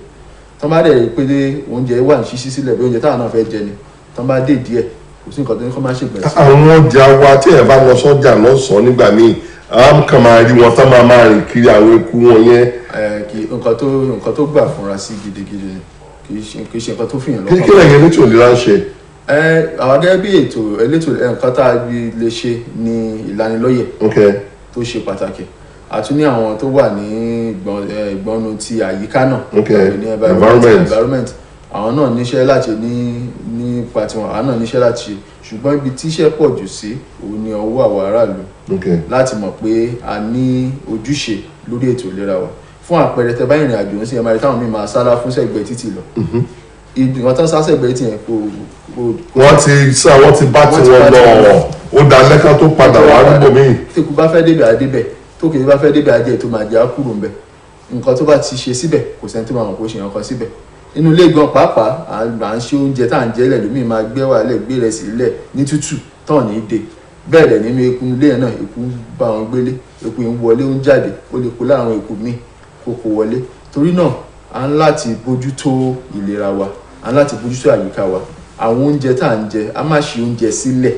tán bá dẹ̀ rí pé oúnjẹ wà ní ṣíṣí sílẹ̀ bí oúnjẹ táwọn náà fẹ́ jẹ ni tán bá dé díẹ̀ kò sí nǹkan tó ní kọ́ máa ṣègbè sí. àwọn ọjà wa tí ẹ bá lọ sọ́jà lọ́sàn-án nígbà míì àwọn kan máa rí wọn tán máa rìn kiri àwọn eku wọn yẹn. nǹkan tó gbà fúnra sí gidigidi ni kì í ṣe nǹkan tó fìyàn lọ́kàn. kí lẹ́yìn elétò ìlera ń ṣe. àwọn gẹ́gẹ́ bí ètò elétò nǹkan tá a lè ṣe ní ìlanilọ́yẹ̀ tó ṣe pàtàkì àti ní àwọn tó wà ní ìgbọ́nu ti àyíká náà ní environment àwọn náà níṣẹ́ láti nípa tiwọn àwọn náà níṣẹ́ láti ṣe ṣùgbọ́n ibi tíṣẹ́ pọ̀ jù sí òun ni ọwọ́ àwọn aráàlú láti mọ̀ pé a ní ojúṣe lórí ètò ìlera wa fún àpẹẹrẹ tẹ bá ìrìn àjò ń sìn ẹ̀márí táwọn míì máa sára fún sẹ́gbẹ̀ẹ́ títì lọ ìgbìmọ̀ tán sá sẹ́gbẹ̀ẹ́ títì yẹn kò wọ́n ti bá tí wọ́n lọ ó da lẹ́ka tó padà wá níbò míì. tẹ́kù bá fẹ́ débẹ̀ àdébẹ̀ tó kèé bá fẹ́ débẹ̀ àdé tó máa jẹ́ àkúrò ń bẹ̀ nǹkan tó bá ti ṣe síbẹ̀ kò sẹ́ni tó máa mọ̀ kó ṣe nǹkan síbẹ̀ inú ilé gan pàápàá à ń ṣe oúnjẹ tá à ń jẹ lẹ̀ lómi máa gbé wà lẹ̀ gbé rẹ̀ sílẹ̀ ní tútù tán ní dé bẹ́ẹ̀ dẹ̀ nínú eku ilé yẹn náà eku bá wọn gbélé eku yẹn wọlé ó ń jáde ó lè kó láàrin eku míì kó kó wọlé torí náà à ń láti bójútó ìlera wa à ń láti bójútó àyíká wa àwọn oúnjẹ tá à ń jẹ a má ṣe oúnjẹ sílẹ̀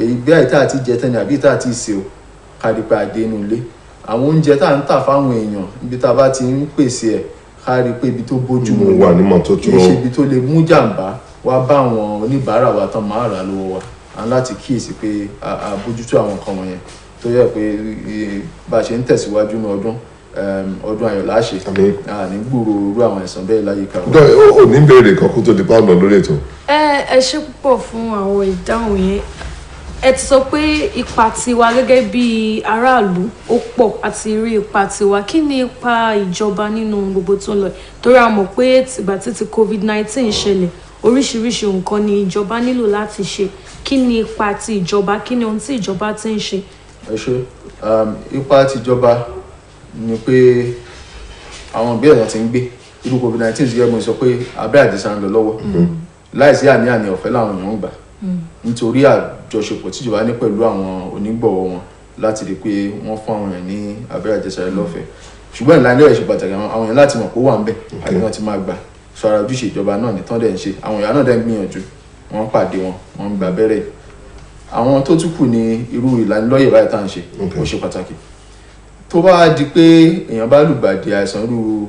ìgbé àìtá àti jẹ tẹ́ni àbí ìta àti ìṣe o kárípa àdé inú ilé àwọn oúnjẹ tá à ń tà fáwọn èèyàn ibi tá a bá ti ń pèsè ẹ̀ kárí pé ibi tó bójú mu wà ní mọ́tótó kì í ṣe ibi tó lè mú jàǹbá wá bá àwọn oníbàárà wa tán máa rà lọ́wọ́ wa à ń láti kíyèsí pé a bójútó àwọn nǹkan wọ̀nyẹn tó yẹ pé bá a ṣe ń tẹ̀síwájú ní ọdún ayọ̀ láṣẹ ní gbòòrò irú àwọn ẹ̀sán bẹ́ẹ̀ láyìíká wa. ò ní béèrè kan kó tó di pa ọ̀nà lórí ètò. ẹ ṣe púpọ̀ fún àwọn ìdáhùn yẹn ẹ ti sọ pé ipa tiwa gẹ́gẹ́ bí aráàlú ó pọ̀ àti rí ipa tiwa kí ni ipa ìjọba nínú gbogbo tó ń lọ torí a mọ̀ pé tìgbà tí COVID-19 ṣẹlẹ̀ oríṣiríṣi nǹkan ni ìjọba nílò láti ṣe kí ni ipa ti ìjọba, kí ni ohun tí ìjọba ti ń ṣe? Ẹ ṣé, ipa ti ìjọba ni pé àwọn ìgbésẹ̀ tí ń gbé irú COVID-19 ti yẹ mo sọ pé abẹ́rẹ́ àjẹsára ń lọ lọ́wọ́ láìsí àní-àní ọ̀fẹ́ làwọn èèyàn ń gbà nítorí àjọṣepọ̀ tíjọba ní pẹ̀lú àwọn onígbọ̀wọ́ wọn láti rí pé wọ́n fún àwọn èèyàn ní abẹ́rẹ́ àjẹsára lọ́fẹ̀ẹ́ ṣùgbọ́n ìlànà ilé ẹ̀ṣẹ̀ pàtàkì àwọn èèyàn láti mọ̀ pé ó wà ń bẹ̀ àti wọn ti máa gbà sọ ara ojúṣe ìjọba náà ní tán dẹ̀ ń ṣe àwọn èèyàn náà dẹ̀ ń gbìyànjú wọ́n ń pàdé wọn wọ́n ń gba abẹ́rẹ́ àwọn tó tún kù ní irú ìlanilọ́yẹ̀ báyìí tá à ń ṣe ó ṣe pàtàkì tó bá di pé èèyàn bá lùgbàdì àìsàn irú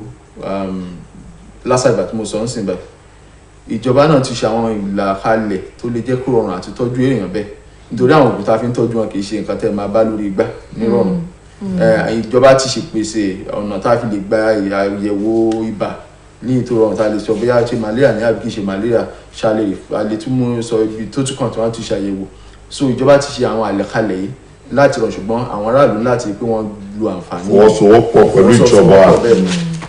lásà ìgbà tí mo sọ ń sìn báyìí ìjọba náà ti ṣe àwọn ìlàkalẹ̀ tó lè jẹ́ kó rọrùn àti tọ́jú èèyàn bẹ́ẹ̀ nítorí àwọn òògùn tá a fi ń tọ́jú wọn kì í ṣe nǹkan tẹ́ máa bá lórí igbá nírọ̀rùn ìjọba ti ṣèpèsè ọ̀nà tá a fi lè gba àyẹ̀wò ibà ní ètò ọ̀rọ̀ tá a lè sọ bóyá ṣe malaria ní àbí kì í ṣe malaria ṣàlẹ̀ àlè tún mú sọ ibi tó tún kàn tí wọ́n ti ṣàyẹ̀wò so ìjọba ti ṣe àwọn àlẹ̀kalẹ̀ yìí láti rọ̀ ṣùgbọ́n àwọn aráàlú láti pé wọ́n lo àǹfààní fọwọ́sowọ́pọ̀ pẹ̀lú ìjọba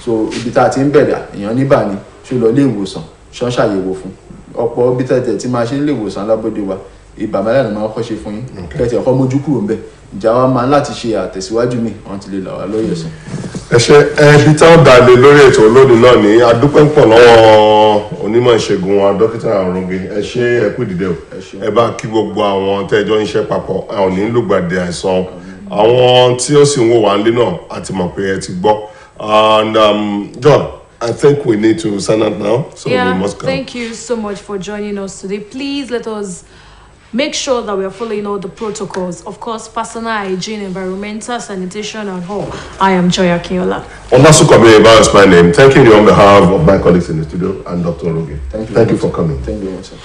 so ibi tá a ti ń bẹ̀rẹ̀ èèyàn níbà ni ṣó lọ ilé ìwòsàn ṣán ṣàyẹ̀wò fún ọ̀pọ̀ bí tẹ̀tẹ̀ tí máa ṣe ilé ìwòsàn alábọ́dé wa ibà mẹ́rin ni máa kọ́ ṣe fún yín kẹ́tì ọkọ̀ mójú kúrò ń bẹ̀ ìjà wa máa ń láti ṣe àtẹ̀síwájú mi wọ́n ti lè là wá lóye ẹ̀sìn. ẹ ṣe ẹbí táwọn dalẹ̀ lórí ètò lónìí náà ní adúpẹ́ pọ̀ lọ́wọ́ onímọ̀ ìṣègùn wa dókítà Àrùngbé ẹ ṣe ẹ kú ìdìde o ẹ bá kí gbogbo àwọn tẹ́jọ́ ń ṣe papọ̀ àwọn ní lùgbàdì àìsàn àwọn tí ó sì ń wò wá nílé náà àti mọ̀ pé ẹ ti gbọ́ and John, I think we need to sign out now, so we must go. Thank you so much for joining us today. Please let us make sure that we are following all the protocols. Of course, personal hygiene, environmental sanitation, and all. I am Joy Akinola. Onasukabe is my name. Thanking you on behalf of my colleagues in the studio and Dr. Oroge. Thank you for coming. Thank you very much, sir.